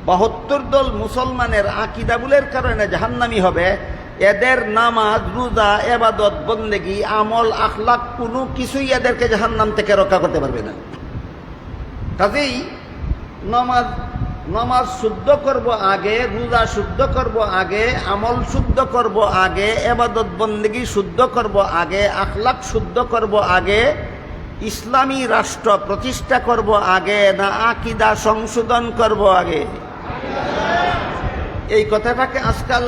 ৭২ দল মুসলমানের আকীদা ভুলের কারণে জাহান্নামী হবে। এদের নামাজ, রোজা, ইবাদত, বন্দেগী, আমল, আখলাক কোনো কিছুই এদেরকে জাহান্নাম থেকে রক্ষা করতে পারবে না। কাজেই নামাজ শুদ্ধ করব আগে, রোজা শুদ্ধ করব আগে, আমল শুদ্ধ করব আগে, ইবাদত বন্দেগী শুদ্ধ করব আগে, আখলাক শুদ্ধ করব আগে, ইসলামী রাষ্ট্র প্রতিষ্ঠা করব আগে, না আকীদা সংশোধন করব আগে? এই কথাটাকে আজকাল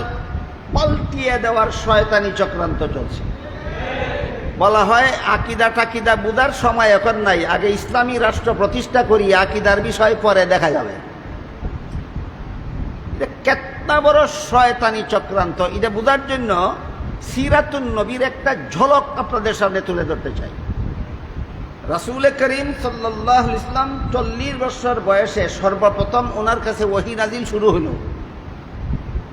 পাল্টিয়ে দেওয়ার শয়তানি চক্রান্ত চলছে। বলা হয় আকীদা টাকিদা বুঝার সময় এখন নাই, আগে ইসলামী রাষ্ট্র প্রতিষ্ঠা করি, আকীদার বিষয় পরে দেখা যাবে। এটা কেতনা বড় শয়তানি চক্রান্ত। এটা বুঝার জন্য সিরাতুন নবীর একটা ঝলক আপনাদের সামনে তুলে ধরতে চাই। রাসূল করিম সাল্লাল্লাহু আলাইহি ওয়াসাল্লাম ৪০ বছর বয়সে সর্বপ্রথম ওনার কাছে ওহী নাজিল শুরু হলো।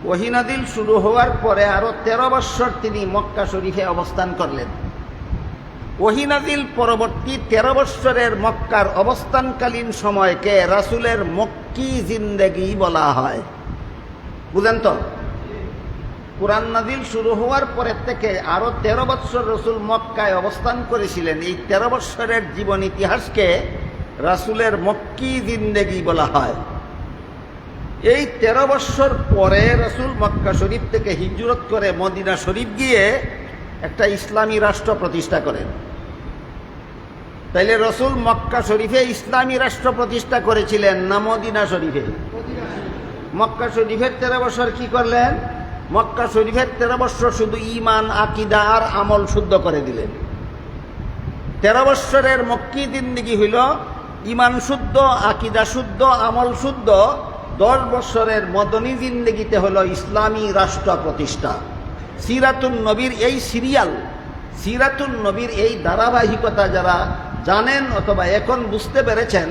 ওহী নাজিল শুরু হওয়ার পরে আরো ১৩ বছর তিনি মক্কা শরীফে অবস্থান করলেন। ওহী নাজিল পরবর্তী ১৩ বছরের মক্কার অবস্থানকালীন সময়কে রাসূলের মক্কি জিন্দেগি বলা হয়। বুঝেন তো? কুরআন নাজিল শুরু হওয়ার পরের থেকে আরো ১৩ বছর রাসূল মক্কায় অবস্থান করেছিলেন। এই ১৩ বছরের জীবন ইতিহাসকে রাসূলের মক্কি জিন্দেগি বলা হয়। এই ১৩ বছর পরে রাসূল মক্কা শরীফ থেকে হিজরত করে মদিনা শরীফ গিয়ে একটা ইসলামী রাষ্ট্র প্রতিষ্ঠা করেন। তাইলে রাসূল মক্কা শরীফে ইসলামী রাষ্ট্র প্রতিষ্ঠা করেছিলেন না মদিনা শরীফে? মক্কা শরীফের ১৩ বছর কি করলেন? মক্কা শরীফের ১৩ বছর শুধু ঈমান, আকীদা আর আমল শুদ্ধ করে দিলেন। ১৩ বছরের মক্কি জিন্দেগি হইল ঈমান শুদ্ধ, আকীদা শুদ্ধ, আমল শুদ্ধ। ১০ বছরের মদনী জিন্দেগিতে হলো ইসলামী রাষ্ট্র প্রতিষ্ঠা। সিরাতুন নবীর এই সিরিয়াল, সিরাতুন নবীর এই ধারাবাহিকতা যারা জানেন অথবা এখন বুঝতে পেরেছেন,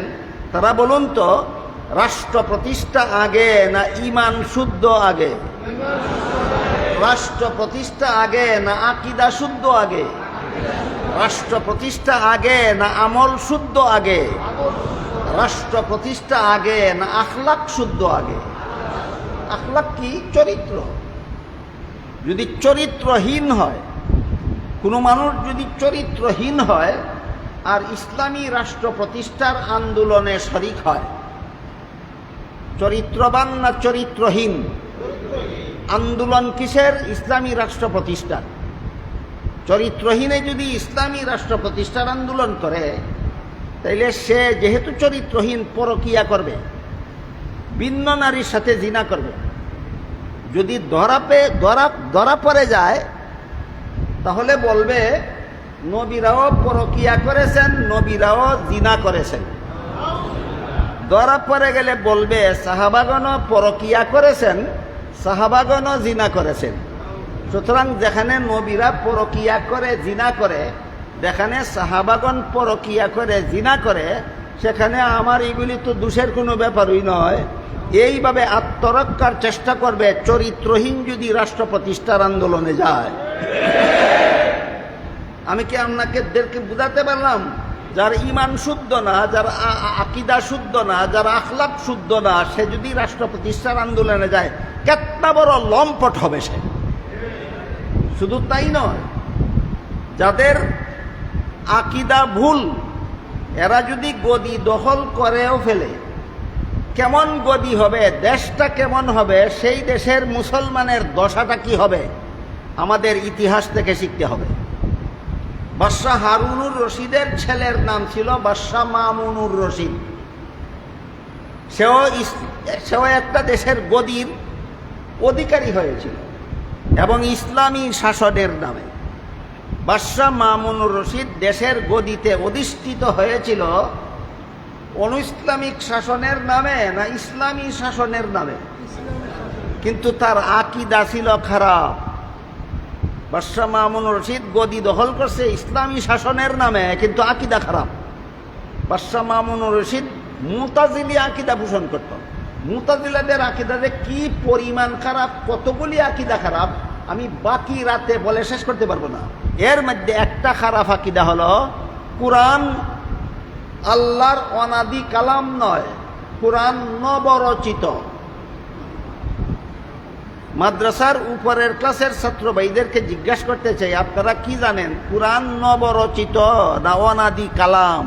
তারা বলুন তো রাষ্ট্র প্রতিষ্ঠা আগে না ঈমান শুদ্ধ আগে? রাষ্ট্র প্রতিষ্ঠা আগে না আকীদা শুদ্ধ আগে? রাষ্ট্র প্রতিষ্ঠা আগে না আমল শুদ্ধ আগে? রাষ্ট্র প্রতিষ্ঠা আগে না আখলাক শুদ্ধ আগে? আখলাক কি? চরিত্র। যদি চরিত্রহীন হয়, কোনো মানুষ যদি চরিত্রহীন হয় আর ইসলামী রাষ্ট্র প্রতিষ্ঠার আন্দোলনে শরিক হয়, চরিত্রবান না চরিত্রহীন? আন্দোলন কিসের? ইসলামী রাষ্ট্র প্রতিষ্ঠার। চরিত্রহীনে যদি ইসলামী রাষ্ট্র প্রতিষ্ঠার আন্দোলন করে, তাইলে সে যেহেতু চরিত্রহীন পরকিয়া করবে, ভিন্ন নারীর সাথে জিনা করবে। যদি ধরা পড়ে যায় তাহলে বলবে নবীরাও পরকিয়া করেছেন, নবীরাও জিনা করেছেন। ধরা পড়ে গেলে বলবে সাহাবাগণও পরকিয়া করেছেন, সাহাবাগণও জিনা করেছেন। সুতরাং যেখানে নবীরা পরকিয়া করে, জিনা করে, যেখানে সাহাবাগণ পরকিয়া করে, জিনা করে, সেখানে আমার এগুলি তো দোষের কোনো ব্যাপারই নয়। এইভাবে আত্মরক্ষার চেষ্টা করবে চরিত্রহীন যদি রাষ্ট্র প্রতিষ্ঠার আন্দোলনে যায়। আমি কি আপনাদেরকে বুঝাতে পারলাম? যার ঈমান শুদ্ধ না, যার আকীদা শুদ্ধ না, যার আখলাক শুদ্ধ না, সে যদি রাষ্ট্র প্রতিষ্ঠার আন্দোলনে যায় কেতনা বড় লম্পট হবে সে। শুধু তাই নয়, যাদের আকীদা ভুল, এরা যদি গদি দখল করেও ফেলে, কেমন গদি হবে, দেশটা কেমন হবে, সেই দেশের মুসলমানের দশাটা কি হবে, আমাদের ইতিহাস থেকে শিখতে হবে। বাদশাহ হারুনুর রশিদের ছেলের নাম ছিল বাদশাহ মামুনুর রশিদ। সেও একটা দেশের গদির অধিকারী হয়েছিল এবং ইসলামী শাসনের নামে। বাদশাহ মামুনুর রশিদ দেশের গদিতে অধিষ্ঠিত হয়েছিল অনুইসলামিক শাসনের নামে না ইসলামী শাসনের নামে? কিন্তু তার আকীদা ছিল খারাপ। বাদশাহ মামুন রশিদ গদি দখল করছে ইসলামী শাসনের নামে, কিন্তু আকীদা খারাপ। বাদশাহ মামুন রশিদ মুতাজিলি আকীদা পোষণ করত। মুতাজিলাদের আকীদাতে কি পরিমাণ খারাপ, কতগুলি আকীদা খারাপ, আমি বাকি রাতে বলে শেষ করতে পারবো না। এর মধ্যে একটা খারাপ আকীদা হলো কুরআন আল্লাহর অনাদি কালাম নয়, কুরআন নবরচিত। মাদ্রাসার উপরের ক্লাসের ছাত্র ভাইদেরকে জিজ্ঞাসা করতে চাই, আপনারা কি জানেন কুরআন নবরচিত না অনাদি কালাম?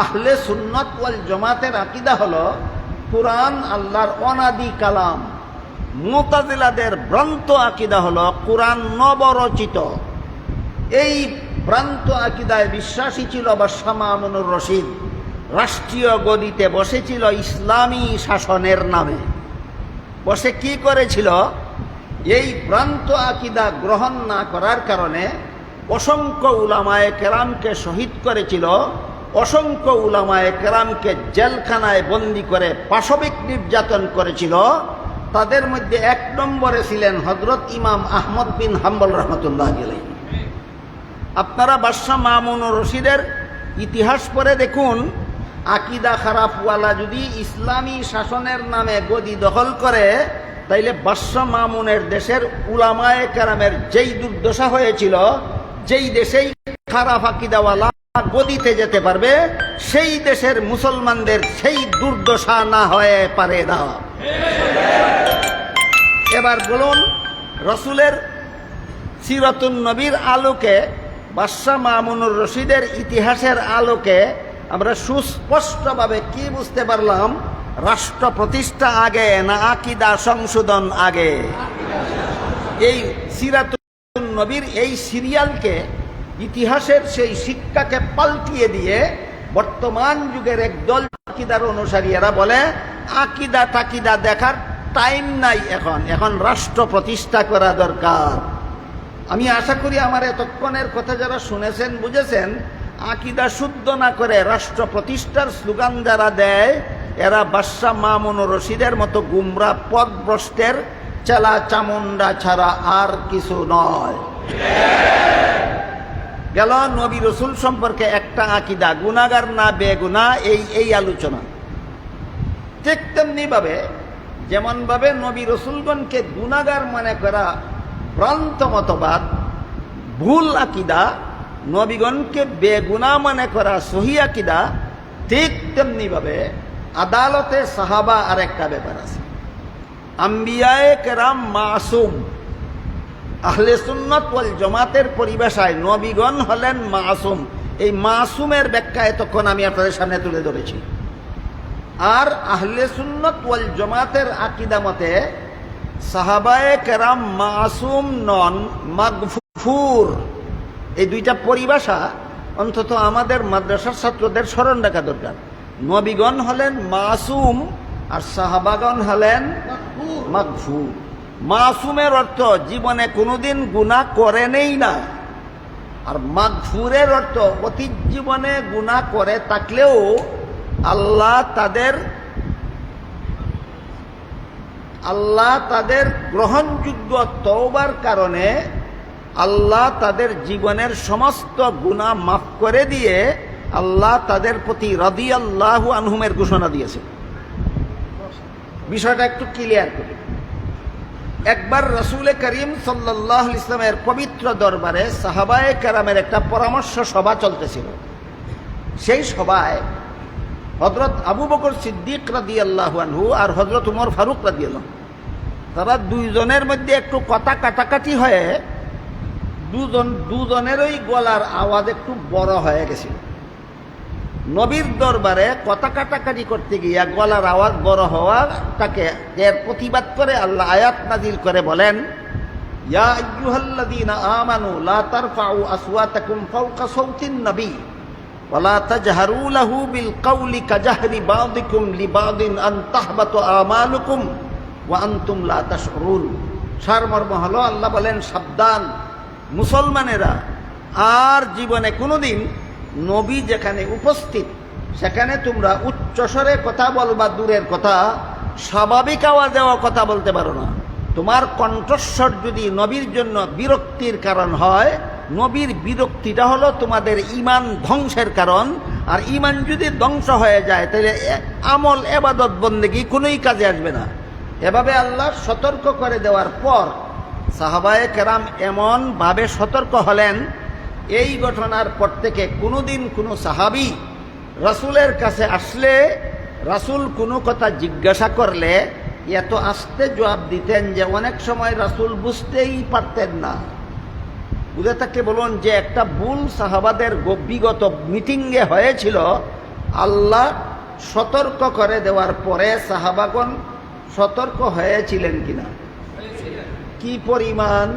আহলে সুন্নাত ওয়াল জামাতের আকীদা হলো কুরআন আল্লাহর অনাদি কালাম। মুতাজিলাদের ভ্রান্ত আকীদা হলো কুরআন নবরচিত। এই ভ্রান্ত আকীদায় বিশ্বাসী ছিল বাদশাহ মামুনুর রশিদ। রাষ্ট্রীয় গদিতে বসেছিল ইসলামী শাসনের নামে। বসে কি করেছিল? এই ভ্রান্ত আকীদা গ্রহণ না করার কারণে অসংখ্য উলামায়ে কেরামকে শহীদ করেছিল, অসংখ্য উলামায়ে কেরামকে জেলখানায় বন্দী করে পাশবিক নির্যাতন করেছিল। তাদের মধ্যে এক নম্বরে ছিলেন হযরত ইমাম আহমদ বিন হাম্বল রহমতুল্লাহ আলাইহি। আপনারা বাদশাহ মামুনুর রশিদের ইতিহাস পড়ে দেখুন, আকীদা খারাপওয়ালা যদি ইসলামী শাসনের নামে গদি দখল করে, তাইলে বাদশাহ মামুনের দেশের উলামায়ে কেরামের যেই দুর্দশা হয়েছিল, যেই দেশেই খারাপ আকীদাওয়ালা গদিতে যেতে পারবে, সেই দেশের মুসলমানদের সেই দুর্দশা না হয়ে পারে না। এবার বলুন, রসুলের সিরাতুন নবীর আলোকে, বাদশাহ মামুনুর রশিদের ইতিহাসের আলোকে আমরা সুস্পষ্টভাবে কি বুঝতে পারলাম? রাষ্ট্র প্রতিষ্ঠা আগে না আকীদা সংশোধন আগে? এই সিরাতুন নবীর এই সিরিয়ালকে, ইতিহাসের সেই শিক্ষাকে পাল্টিয়ে দিয়ে বর্তমান যুগের একদল আকীদার অনুসারী এরা বলে আকীদা তাকিদা দেখার টাইম নাই, এখন রাষ্ট্র প্রতিষ্ঠা করা দরকার। আমি আশা করি আমার এতক্ষণের কথা যারা শুনেছেন বুঝেছেন, আকীদা শুদ্ধ না করে রাষ্ট্র প্রতিষ্ঠার স্লোগান যারা দেয়, এরা বাদশাহ মামুনুর রশিদের মতো গুমরা পথভ্রষ্টের চেলা চামুন্ডা ছাড়া আর কিছু নয়। গেল নবী রসুল সম্পর্কে একটা আকীদা, গুনাহগার না বেগুনা, এই আলোচনা। ঠিক তেমনি ভাবে, যেমন ভাবে নবী রসুলগণকে গুনাহগার মনে করা ভ্রান্ত মতবাদ, ভুল আকীদা, নবীগণকে বেগুনা মনে করা সহি আকীদা, ঠিক তেমনি ভাবে আদালতে সাহাবা আর একটা ব্যাপার আছে। আম্বিয়ায়ে কেরাম মাসুম। আহলে সুন্নাত ওয়াল জামাতের পরিভাষায় নবীগণ হলেন মাসুম। এই মাসুমের ব্যাখ্যা এতক্ষণ আমি আপনাদের সামনে তুলে ধরেছি। আর আহলে সুন্নাত ওয়াল জামাতের আকীদা মতে সাহাবায়ে কেরাম মাসুম নন, মাগফুর। এই দুইটা পরিভাষা অন্তত আমাদের মাদ্রাসার ছাত্রদের স্মরণ রাখা দরকার। নবীগণ হলেন মাসুম আর সাহাবাগণ হলেন মাগফুর। মাসুমের অর্থ জীবনে কোনোদিন গুনাহ করেনই না, আর মাগফুরের অর্থ অতীত জীবনে গুনাহ করে থাকলেও আল্লাহ তাদের গ্রহণযোগ্য তওবার কারণে আল্লাহ তাদের জীবনের সমস্ত গুনাহ মাফ করে দিয়ে আল্লাহ তাদের প্রতি রাদিয়াল্লাহু আনহুমের ঘোষণা দিয়েছে। বিষয়টা একটু ক্লিয়ার করি। একবার রাসূল করিম সাল্লাল্লাহু আলাইহি ওয়াসাল্লামের পবিত্র দরবারে সাহাবায়ে কেরামের একটা পরামর্শ সভা চলতেছিল। সেই সভায় হযরত আবু বকর সিদ্দিক রাদিয়াল্লাহু আনহু আর হযরত উমর ফারুক রাদিয়াল্লাহু, তারা দুইজনের মধ্যে একটু কথা কাটাকাটি হয়ে দুজনেরই গলার আওয়াজ একটু বড় হয়ে গেছিল। নবীর দরবারে কথা কাটাকাটি করতে গিয়া গলার আওয়াজ বড় হওয়াটাকে এর প্রতিবাদ করে আল্লাহ আয়াত নাজিল করে বলেন, ইয়া আইয়ুহাল্লাযীনা আমানু লা তারফাউ আসওয়াতাকুম ফাওকা সাওতিন নবী ওয়া লা তাজহারু লাহু বিল কাওলি কাজাহরি বাযিকুম লিবাযিন আন তাহবাতু আমালুকুম ওয়া আনতুম লা তাশউরুন। সারমর্ম হলো আল্লাহ বলেন, সাবধান মুসলমানেরা, আর জীবনে কোনোদিন নবী যেখানে উপস্থিত সেখানে তোমরা উচ্চস্বরে কথা বলবা দূরের কথা, স্বাভাবিক আওয়াজেও কথা বলতে পারো না। তোমার কণ্ঠস্বর যদি নবীর জন্য বিরক্তির কারণ হয়, নবীর বিরক্তিটা হলো তোমাদের ঈমান ধ্বংসের কারণ। আর ঈমান যদি ধ্বংস হয়ে যায় তাহলে আমল ইবাদত বন্দেগী কোনোই কাজে আসবে না। এভাবে আল্লাহ সতর্ক করে দেওয়ার পর সাহাবায়ে কেরাম এমনভাবে সতর্ক হলেন, এই ঘটনার পর থেকে কোনোদিন কোনো সাহাবী রাসূলের কাছে আসলে, রাসূল কোনো কথা জিজ্ঞাসা করলে এত আস্তে জবাব দিতেন যে অনেক সময় রাসূল বুঝতেই পারতেন না। বুঝে থাকতে বলুন যে একটা ভুল সাহাবাদের বিগত মিটিংয়ে হয়েছিল, আল্লাহ সতর্ক করে দেওয়ার পরে সাহাবাগণ সতর্ক হয়েছিলেন কিনা? কি পরিমাণ?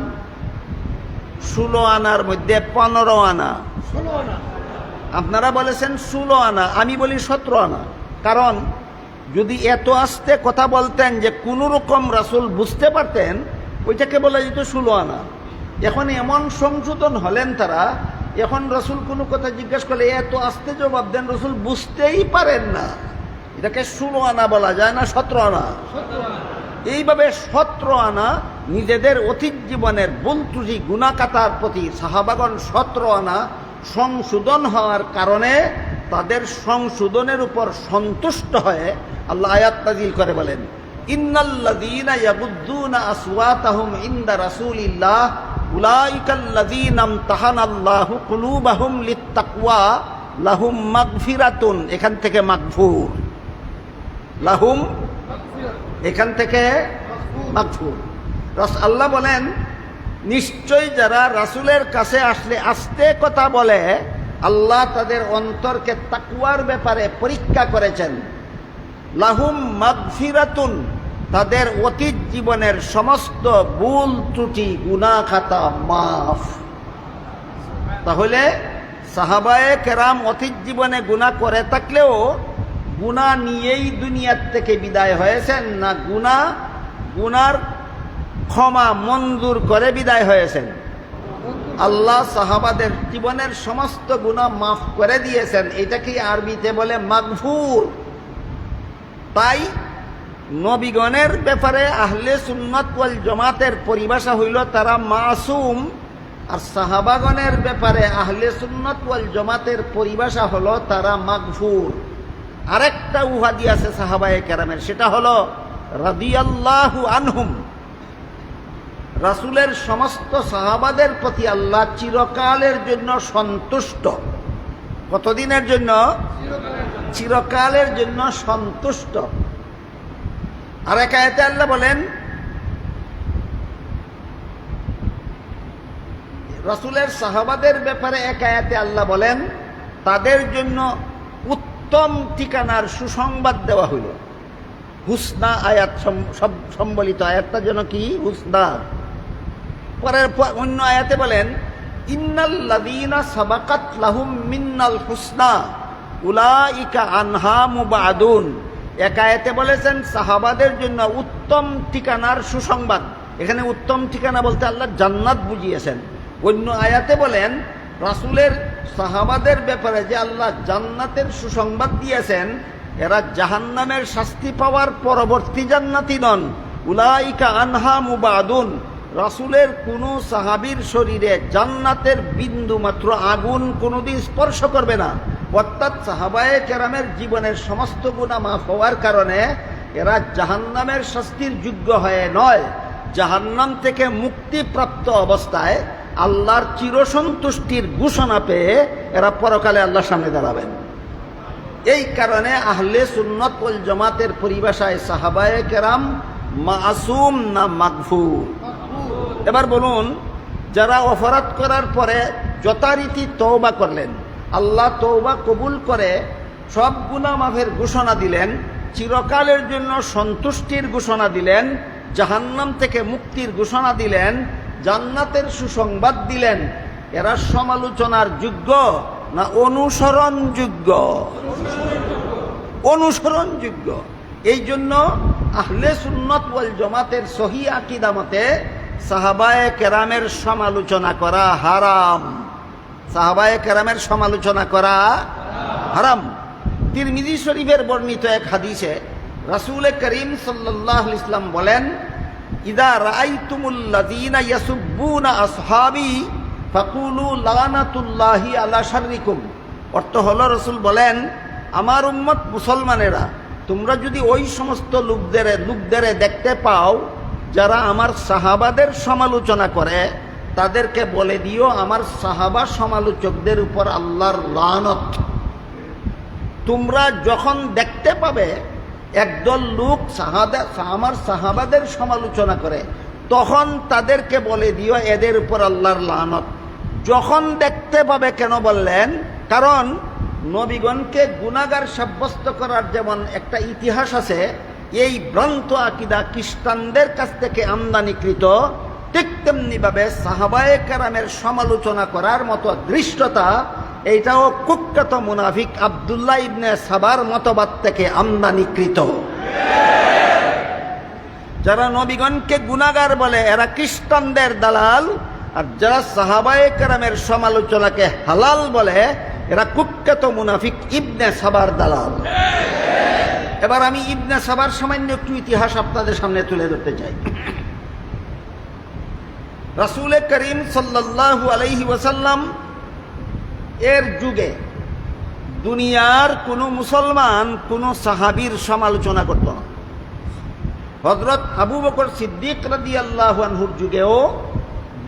16 আনার মধ্যে 15 আনা। আপনারা বলেছেন 16 আনা, আমি বলি 17 আনা। কারণ যদি এত আস্তে কথা বলতেন যে কোনো রকম রাসূল বুঝতে পারতেন, ওইটাকে বলা যেত 16 আনা। এখন এমন সংশোধন হলেন তারা, এখন রাসূল কোনো কথা জিজ্ঞাসা করলে এত আস্তে জবাব দেন রাসূল বুঝতেই পারেন না। এটাকে 16 আনা বলা যায় না 17 আনা? এইভাবে 17 আনা নিজেদের অতীত জীবনের ভুল ত্রুটি গুনাহকাতার প্রতি সাহাবাগণ 17 আনা সংশোধন হওয়ার কারণে তাদের সংশোধনের উপর সন্তুষ্ট হয়ে আল্লাহ আয়াত নাযিল করে বলেন, ইন্নাল্লাযীনা ইয়াগুদ্দুনা আসওয়াতাহুম ইনদা রাসূলিল্লাহ উলাইকাল্লাযীনা ইমতাহানাল্লাহু কুলুবাহুম লিত্তাকওয়া লাহুম মাগফিরাতুন। এখান থেকে মাগফুর, লাহুম এখান থেকে মাগফুর। আল্লাহ বলেন নিশ্চয় যারা রাসূলের কাছে আসলে আস্তে কথা বলে, আল্লাহ তাদের অন্তরকে তাকওয়ার ব্যাপারে পরীক্ষা করেছেন। লাহুম মাগফিরাতুন, তাদের অতীত জীবনের সমস্ত ভুল ত্রুটি গুনাহ খাতা মাফ। তাহলে সাহাবায়ে কেরাম অতীত জীবনে গুনাহ করে থাকলেও গুনাহ নিয়েই দুনিয়ার থেকে বিদায় হয়েছেন না গুনার ক্ষমা মঞ্জুর করে বিদায় হয়েছেন? আল্লাহ সাহাবাদের জীবনের সমস্ত গুনাহ মাফ করে দিয়েছেন। এটাকে আরবিতে বলে মাগফুর। তাই নবীগণের ব্যাপারে আহলে সুন্নাত ওয়াল জামাতের পরিভাষা হইল তারা মাসুম, আর সাহাবাগণের ব্যাপারে আহলে সুন্নাত ওয়াল জামাতের পরিভাষা হলো তারা মাগফুর। আরেকটা উহাদি আছে সাহাবায়ে কেরামের, সেটা হলো রাদিয়াল্লাহু আনহুম। রাসূলের সমস্ত সাহাবাদের প্রতি আল্লাহ চিরকালের জন্য সন্তুষ্ট। কতদিনের জন্য? চিরকালের জন্য সন্তুষ্ট। আর এক আয়াতে আল্লাহ বলেন, রাসূলের সাহাবাদের ব্যাপারে এক আয়াতে আল্লাহ বলেন তাদের জন্য উত্তম ঠিকানার সুসংবাদ দেওয়া হইল। হুসনা আয়াত সম্বলিত আয়াতটা যেন কি? হুসনা। পরের অন্য আয়াতে বলেন ইন্নাল্লাযীনা সাবাকাত লাহুম মিন্নাল হুসনা উলাইকা আনহা মুবাদুন। এক আয়াতে বলেছেন সাহাবাদের জন্য উত্তম ঠিকানার সুসংবাদ। এখানে উত্তম ঠিকানা বলতে আল্লাহ জান্নাত বুঝিয়েছেন। অন্য আয়াতে বলেন রাসূলের সাহাবাদের ব্যাপারে যে আল্লাহ জান্নাতের সুসংবাদ দিয়েছেন, এরা জাহান্নামের শাস্তি পাওয়ার পরবর্তী জান্নাতি নন। উলাইকা আনহা মুবাদুন। রাসূলের কোনো সাহাবীর শরীরে জান্নাতের বিন্দু মাত্র আগুন কোনোদিন স্পর্শ করবে না। অর্থাৎ সাহাবায়ে কেরামের জীবনের সমস্ত গুনাহ মাফ হওয়ার কারণে এরা জাহান্নামের শাস্তির যোগ্য হয়ে নয়, জাহান্নাম থেকে মুক্তিপ্রাপ্ত অবস্থায় আল্লাহর চিরসন্তুষ্টির ঘোষণা পেয়ে এরা পরকালে আল্লাহর সামনে দাঁড়াবেন। এই কারণে আহলে সুন্নাত ওয়াল জামাতের পরিভাষায় সাহাবায়ে কেরাম মাসুম না মাগফুর? এবার বলুন, যারা অপরাধ করার পরে যথারীতি তওবা করলেন, আল্লাহ তওবা কবুল করে সব গুনাহ মাফের ঘোষণা দিলেন, চিরকালের জন্য সন্তুষ্টির ঘোষণা দিলেন, জাহান্নাম থেকে মুক্তির ঘোষণা দিলেন, জান্নাতের সুসংবাদ দিলেন, এরা সমালোচনার যোগ্য না অনুসরণযোগ্য? অনুসরণযোগ্য। এই জন্য আহলে সুন্নাত ওয়াল জামাতের সহিহ আকীদা মতে সাহাবায়ে কেরামের সমালোচনা করা হারাম। সাহাবায়ে কেরামের সমালোচনা করা হারাম। তিরমিজি শরীফের বর্ণিত এক হাদিসে রাসূল করিম সাল্লাল্লাহু আলাইহি ওয়াসাল্লাম বলেন, ইদা রাআইতুমুল্লাযীনা ইয়াসুব্বুনা আসহাবী ফাকুলু লানাতুল্লাহি আলা শাররিকুম। অর্থ হলো, রাসূল বলেন, আমার উম্মত মুসলমানেরা, তোমরা যদি ওই সমস্ত লোকদের দেখতে পাও যারা আমার সাহাবাদের সমালোচনা করে, তাদেরকে বলে দিও আমার সাহাবা সমালোচকদের উপর আল্লাহর লানত। তোমরা যখন দেখতে পাবে একদল লোক আমার সাহাবাদের সমালোচনা করে, তখন তাদেরকে বলে দিও এদের উপর আল্লাহর লানত। যখন দেখতে পাবে কেন বললেন? কারণ নবীগণকে গুনাহগার সাব্যস্ত করার যেমন একটা ইতিহাস আছে, এই ভ্রান্ত আকীদা খ্রিস্টানদের কাছ থেকে আমদানিকৃত, ঠিক তেমনিভাবে সাহাবায়ে কেরামের সমালোচনা করার মতো দৃষ্টতা এইটাও কুখ্যাত মুনাফিক আব্দুল্লাহ ইবনে সাবার মতবাদ থেকে আমদানিকৃত। যারা নবীগণকে গুনাহগার বলে এরা খ্রিস্টানদের দালাল, আর যারা সাহাবায়ে কেরামের সমালোচনাকে হালাল বলে এরা কুখ্যাত মুনাফিক ইবনে সাবার দালাল। এবার আমি ইবনে সাবার সামান্য একটু ইতিহাস আপনাদের সামনে তুলে ধরতে চাই। রাসূল করিম সাল্লাল্লাহু আলাইহি ওয়াসাল্লাম এর যুগে দুনিয়ার কোনো মুসলমান কোনো সাহাবীর সমালোচনা করত না। হযরত আবু বকর সিদ্দিক রাদিয়াল্লাহু আনহুর যুগেও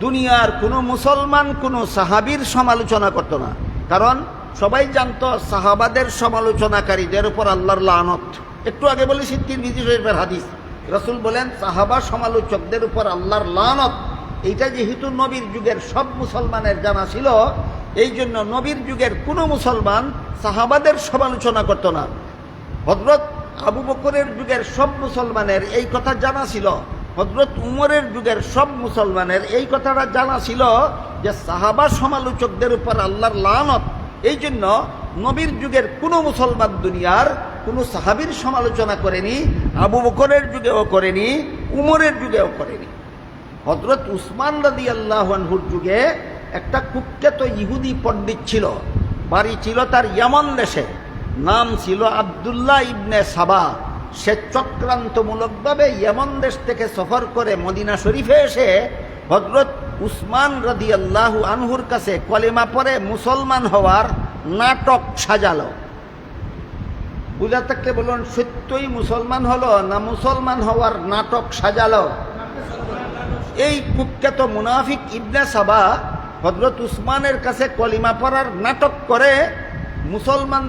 দুনিয়ার কোনো মুসলমান কোনো সাহাবীর সমালোচনা করত না, কারণ সবাই জানতো সাহাবাদের সমালোচনাকারীদের উপর আল্লাহর লানত। একটু আগে বলেছি তিরমিজি শরীফের হাদিস, রাসূল বলেন সাহাবা সমালোচকদের উপর আল্লাহর লানত। এইটা যেহেতু নবীর যুগের সব মুসলমানের জানা ছিল, এই জন্য নবীর যুগের কোনো মুসলমান সাহাবাদের সমালোচনা করত না। হযরত আবু বকরের যুগের সব মুসলমানের এই কথা জানা ছিল, হযরত উমরের যুগের সব মুসলমানের এই কথাটা জানা ছিল যে সাহাবা সমালোচকদের উপর আল্লাহর লানত। এই জন্য নবীর যুগের কোনো মুসলমান দুনিয়ার কোনো সাহাবীর সমালোচনা করেনি, আবু বকরের যুগেও করেনি, উমরের যুগেও করেনি। হযরত উসমান রাদিয়াল্লাহু আনহুর যুগে একটা কুখ্যাত ইহুদি পণ্ডিত ছিল, বাড়ি ছিল তার ইয়ামান দেশে, নাম ছিল আব্দুল্লাহ ইবনে সাবা। সে চক্রান্তমূলকভাবে ইয়ামান দেশ থেকে সফর করে মদিনা শরীফে এসে হযরত উসমান রাদিয়াল্লাহু আনহুর কাছে কলেমা পড়ে মুসলমান হওয়ার নাটক সাজালো। বুঝা থাকলে বলুন, সত্যই মুসলমান হলো না মুসলমান হওয়ার নাটক সাজালো? এই কুখ্যাত মুনাফিক ইবনে সাবা হযরত উসমানের কাছে কলিমা পড়ার নাটক করে মুসলমান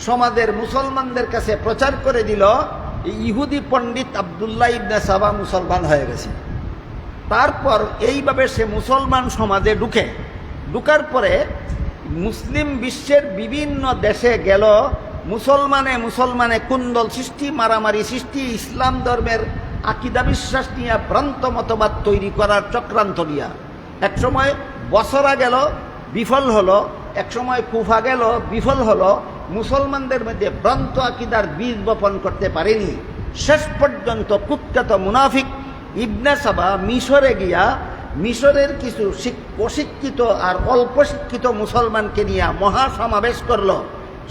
সমাজের মুসলমানদের কাছে প্রচার করে দিল ইহুদি পণ্ডিত আব্দুল্লাহ ইবনে সাবা মুসলমান হয়ে গেছে। তারপর এইভাবে সে মুসলমান সমাজে ঢুকার পরে মুসলিম বিশ্বের বিভিন্ন দেশে গেল, মুসলমানে কুন্দল সৃষ্টি, মারামারি সৃষ্টি, ইসলাম ধর্মের আকীদা বিশ্বাস নিয়ে ভ্রান্ত মতবাদ তৈরি করার চক্রান্ত নিয়ে। এক সময় বসরা গেল, বিফল হলো, এক সময় কুফা গেল, বিফল হলো, মুসলমানদের মধ্যে ভ্রান্ত আকীদার বীজ বপন করতে পারেনি। শেষ পর্যন্ত কুখ্যাত মুনাফিক ইবনে সাবা মিশরে গিয়া মিশরের কিছু অশিক্ষিত আর অল্প শিক্ষিত মুসলমানকে নিয়ে মহাসমাবেশ করল।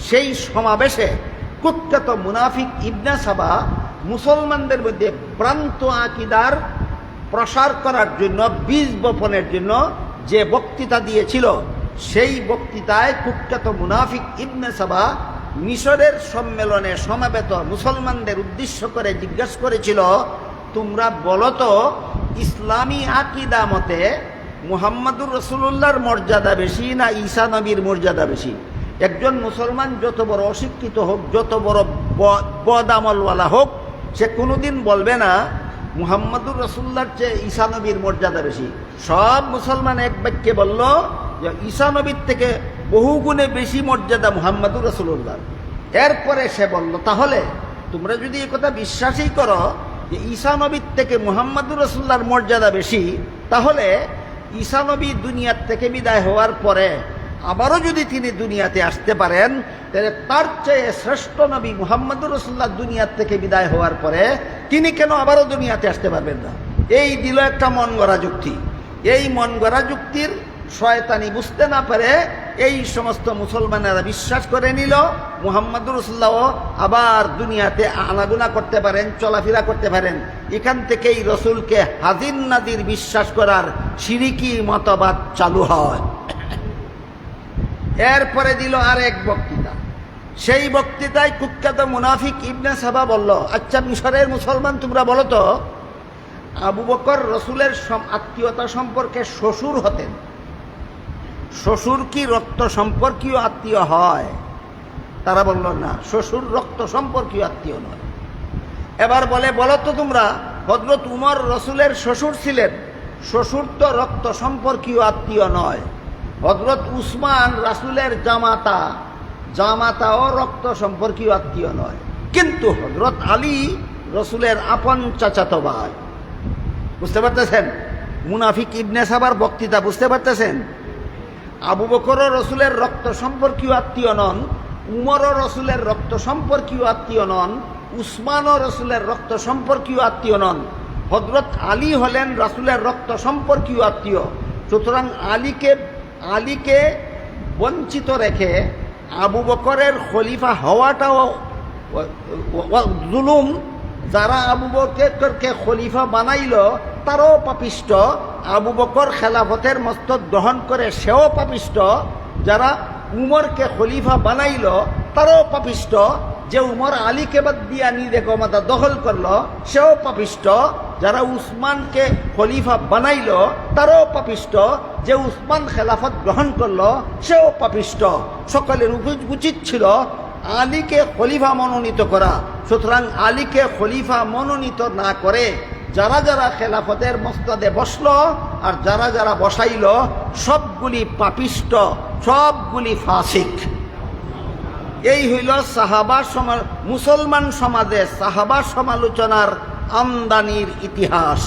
সেই সমাবেশে কুখ্যাত মুনাফিক ইবনে সাবা মুসলমানদের মধ্যে ভ্রান্ত আকীদার প্রসার করার জন্য, বীজ বপনের জন্য যে বক্তৃতা দিয়েছিল, সেই বক্তৃতায় কুখ্যাত মুনাফিক ইবনে সাবা মিশরের সম্মেলনে সমাবেত মুসলমানদের উদ্দেশ্য করে জিজ্ঞাসা করেছিল, তোমরা বলো তো ইসলামী আকীদা মতে মুহাম্মদুর রাসূলুল্লাহর মর্যাদা বেশি না ঈসা নবীর মর্যাদা বেশি? একজন মুসলমান যত বড় অশিক্ষিত হোক, যত বড় বদামলওয়ালা হোক, সে কোনোদিন বলবে না মুহাম্মদুর রাসূলুল্লাহর চেয়ে ঈসা নবীর মর্যাদা বেশি। সব মুসলমান এক বাক্যে বলল যে ঈসা নবীর থেকে বহুগুণে বেশি মর্যাদা মুহাম্মদুর রাসূলুল্লাহ। এরপরে সে বলল, তাহলে তোমরা যদি এই কথা বিশ্বাসই করো যে ঈসা নবীর থেকে মুহাম্মদুর রাসূলুল্লাহর মর্যাদা বেশি, তাহলে ঈসা নবী দুনিয়ার থেকে বিদায় হওয়ার পরে আবারও যদি তিনি দুনিয়াতে আসতে পারেন, তাহলে তার চেয়ে শ্রেষ্ঠ নবী মুহাম্মদুর রাসূলুল্লাহ দুনিয়ার থেকে বিদায় হওয়ার পরে তিনি কেন আবারও দুনিয়াতে আসতে পারবেন না? এই দিল একটা মন গড়া যুক্তি। এই মন গড়া যুক্তির শয়তানি বুঝতে না পারে এই সমস্ত মুসলমানেরা বিশ্বাস করে নিল মুহাম্মদুর রাসূলুল্লাহ আবার দুনিয়াতে আনাগোনা করতে পারেন, চলাফেরা করতে পারেন। এখান থেকেই রসুলকে হাজির নাজির বিশ্বাস করার শিরিকি মতবাদ চালু হয়। এরপরে দিল আর এক বক্তৃতা। সেই বক্তৃতায় কুখ্যাত মুনাফিক ইবনে সাবা বলল, আচ্ছা মিশরের মুসলমান তোমরা বলো তো, আবু বকর রসুলের আত্মীয়তা সম্পর্কে শ্বশুর হতেন, শ্বশুর কি রক্ত সম্পর্কীয় আত্মীয় হয়? তারা বলল না, শ্বশুর রক্ত সম্পর্কীয় আত্মীয় নয়। এবার বলে, বলো তো তোমরা, হযরত উমর রসুলের শ্বশুর ছিলেন, শ্বশুর তো রক্ত সম্পর্কীয় আত্মীয় নয়। হযরত উসমান রাসূলের জামাতা, জামাতাও রক্ত সম্পর্কীয় আত্মীয় নয়। কিন্তু হযরত আলী রসুলের আপন চাচাতো ভাই। বুঝতে পারতেছেন মুনাফিক ইবনে সাবার বক্তৃতা? বুঝতে পারতেছেন? আবু বকরও রসুলের রক্ত সম্পর্কীয় আত্মীয় নন, উমরও রসুলের রক্ত সম্পর্কীয় আত্মীয় নন, উসমানও রসুলের রক্ত সম্পর্কীয় আত্মীয় নন। হযরত আলী হলেন রসুলের রক্ত সম্পর্কীয় আত্মীয়। সুতরাং আলীকে বঞ্চিত রেখে আবু বকরের খলিফা হওয়াটাও জুলুম। যারা আবু বকরকে খলিফা বানাইল তারাও পাপিষ্ট, আবু বকর খেলাফতের মস্তক গ্রহণ করে সেও পাপিষ্ট। যারা উমরকে খলিফা বানাইল তারাও পাপিষ্ট। যে উমর আলীকে বাদ দিয়া নিজে ক্ষমতা দখল করলো সেও পাপিষ্ট। যারা উসমানকে খলিফা বানাইল তারাও পাপিষ্ট। যে উসমান খেলাফত গ্রহণ করলো সেও পাপিষ্ট। সকলের উচিত ছিল আলীকে খলিফা মনোনীত করা। সুতরাং আলীকে খলিফা মনোনীত না করে যারা যারা খেলাফতের মস্তদে বসলো আর যারা যারা বসাইল সবগুলি পাপিষ্ট, সবগুলি ফাসিক। এই হইল সাহাবা মুসলমান সমাজে সাহাবা সমালোচনার আমদানির ইতিহাস।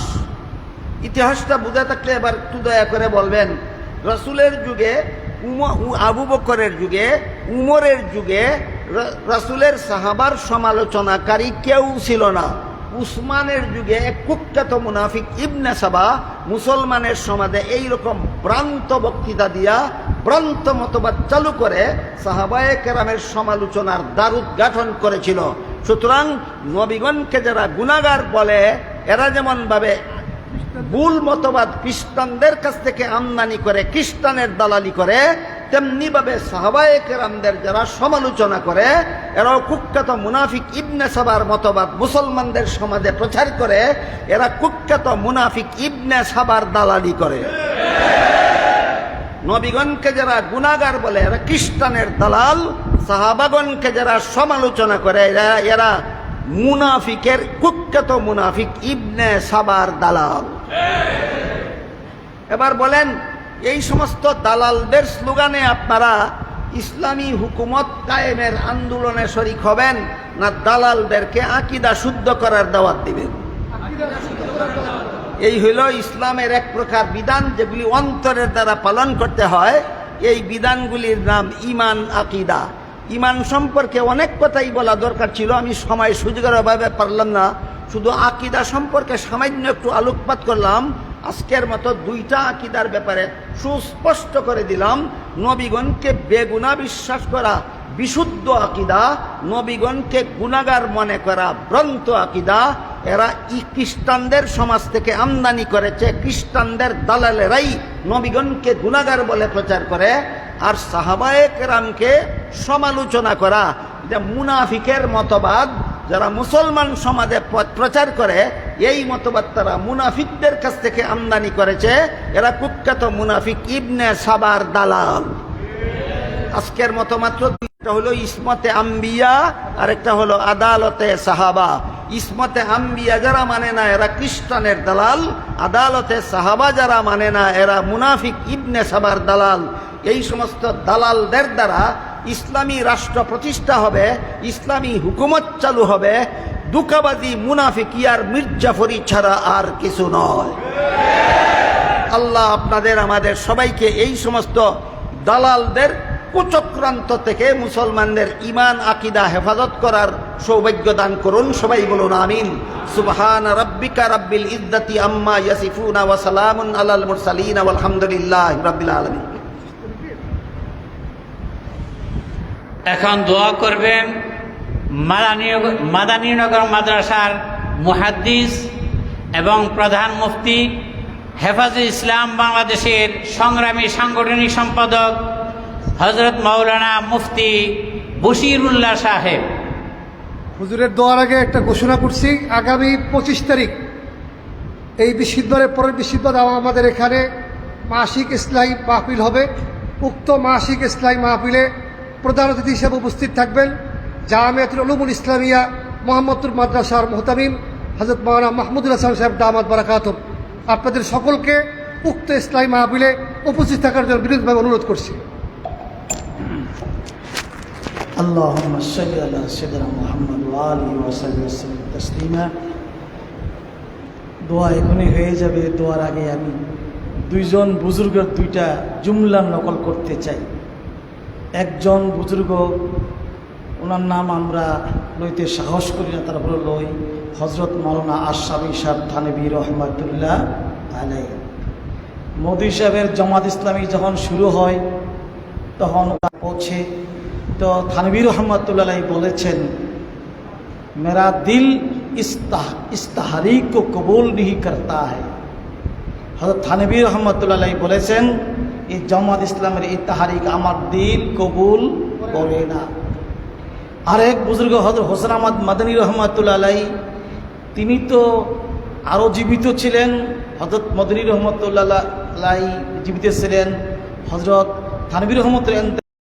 ইতিহাসটা বুঝে থাকলে এবার একটু দয়া করে বলবেন, রসুলের যুগে, আবু বকরের যুগে, উমরের যুগে রসুলের সাহাবার সমালোচনাকারী কেউ ছিল না। উসমানের যুগে এক কুখ্যাত মুনাফিক ইবনে সাবা মুসলমানের সমাজে এইরকম ভ্রান্ত বক্তৃতা দিয়া ভ্রান্ত মতবাদ চালু করে সাহাবায়ে কেরামের সমালোচনার দ্বার উদ্ঘাটন করেছিল। সুতরাং নবীগণকে যারা গুনাহগার বলে, এরা যেমন ভাবে ভুল মতবাদ খ্রিস্টানদের কাছ থেকে আমদানি করে, খ্রিস্টানের দালালি করে, তেমনি ভাবে সাহাবায়ে কেরামদের যারা সমালোচনা করে এরাও কুখ্যাত মুনাফিক ইবনে সাবার মতবাদ মুসলমানদের সমাজে প্রচার করে। এরা কুখ্যাত মুনাফিক ইবনে সাবার দালালি করে। নবীগণকে যারা গুনাহগার বলে এরা খ্রিস্টানের দালাল, সাহাবাগণকে যারা সমালোচনা করে এরা মুনাফিকের কুখ্যাত মুনাফিক ইবনে সাবার দালাল। এবার বলেন, এই সমস্ত দালালদের স্লোগানে আপনারা ইসলামী হুকুমত কায়েমের আন্দোলনে শরীক হবেন না দালালদেরকে আকীদা শুদ্ধ করার দাওয়াত দিবেন? এই হইল ইসলামের এক প্রকার বিধান, যেগুলি অন্তরের দ্বারা পালন করতে হয়। এই বিধানগুলির নাম ঈমান, আকীদা। ঈমান সম্পর্কে অনেক কথাই বলা দরকার ছিল, আমি সময় সুযোগের অভাবে পারলাম না। শুধু আকীদা সম্পর্কে সামান্য একটু আলোকপাত করলাম। আজকের মতো দুইটা আকীদার ব্যাপারে সুস্পষ্ট করে দিলাম। নবীগণকে বেগুনা বিশ্বাস করা বিশুদ্ধ আকীদা, নবীগণকে গুনাহগার মনে করা ভ্রান্ত আকীদা। এরা খ্রিস্টানদের সমাজ থেকে আমদানি করেছে। খ্রিস্টানদের দালালেরাই নবীগণকে গুনাহগার বলে প্রচার করে। আর সাহাবায়ে কেরামকে সমালোচনা করা এটা মুনাফিকের মতবাদ। যারা মুসলমান সমাজে প্রচার করে এই মতবাদ তারা মুনাফিকদের কাছ থেকে আমদানি করেছে। এরা কুখ্যাত মুনাফিক ইবনে সাবার দালাল। আজকের মতো মাত্র দুইটা হলো ইসমতে আম্বিয়া আর একটা হলো আদালতে সাহাবা। ইসমতে আম্বিয়া যারা মানে না এরা খ্রিস্টানের দালাল, আদালতে সাহাবা যারা মানে না এরা মুনাফিক ইবনে সাবার দালাল। এই সমস্ত দালালদের দ্বারা ইসলামী রাষ্ট্র প্রতিষ্ঠা হবে, ইসলামী হুকুমত চালু হবে। দুকাবাজি মুনাফিকি আর মির্জাফরি ছাড়া আর কিছু নয়। আল্লাহ আপনাদের আমাদের সবাইকে এই সমস্ত দালালদের কুচক্রান্ত থেকে মুসলমানদের ঈমান আকীদা হেফাজত করার সৌভাগ্য দান করুন। সবাই বলুন আমিন। সুবহান রাব্বিকা রাব্বিল ইজ্জাতি আম্মা ইয়াসিফুন ওয়া সালামুন আলাল মুরসালিন ওয়াল হামদুলিল্লাহি রাব্বিল আলামিন। এখন দোয়া করবেন মাদানীনগর মাদ্রাসার মুহাদ্দিস এবং প্রধান মুফতি, হেফাজে ইসলাম বাংলাদেশের সংগ্রামী সাংগঠনিক সম্পাদক হযরত মাওলানা মুফতি বশিরুল্লাহ সাহেব। হুজুরের দোয়ার আগে একটা ঘোষণা করছি, আগামী 25 তারিখ এই বৃহস্পতিবারের পরের বৃহস্পতিবার আমাদের এখানে মাসিক ইসলাহি মাহফিল হবে। উক্ত মাসিক ইসলাহি মাহফিলে প্রধান অতিথি হিসেবে উপস্থিত থাকবেন জামিয়াতুল উলুমুল ইসলামিয়া মোহাম্মদপুর মাদ্রাসার মুহতামিম হযরত মাওলানা মাহমুদুল হাসান সাহেব দামাত বারাকাতুহু। আপনাদের সকলকে উক্ত ইসলাহি মাহফিলে উপস্থিত থাকার জন্য বিনীতভাবে অনুরোধ করছি। আল্লাহুম্মা সাল্লি আলা সাইয়্যিদিনা মুহাম্মদ ওয়া আলিহি ওয়া সাহবিহি ওয়াসাল্লাম তাসলিমা। দোয়া এখনই হয়ে যাবে। দোয়ার আগে আমি দুইজন বুজুর্গের দুইটা জুমলা নকল করতে চাই। একজন বুজুর্গ, ওনার নাম আমরা লইতে সাহস করি না, তারপরে লই, হযরত মাওলানা আশরাফি সাহেব থানভী রহমাতুল্লাহ আলাইহি। মোদি সাহেবের জামাত ইসলামী যখন শুরু হয় তখন পৌঁছে তো থানভী রহমাতুল্লাহ আলাইহি বলেছেন, মেরা দিল ইস তাহরিক কো কবুল नहीं करता है। হযরত থানভী রহমাতুল্লাহ আলাইহি বলেছেন, এই জামাত ইসলামের এই তাহরিক আমার দিল কবুল করে না। আরেক বুজুর্গ হযরত হোসেন আহমদ মাদানী রহমাতুল্লাহ আলাইহি, তিনি তো আরও জীবিত ছিলেন। হযরত মদনী রহমাতুল্লাহ আলাইহি জীবিত ছিলেন, হযরত থানভী রহমাতুল্লাহ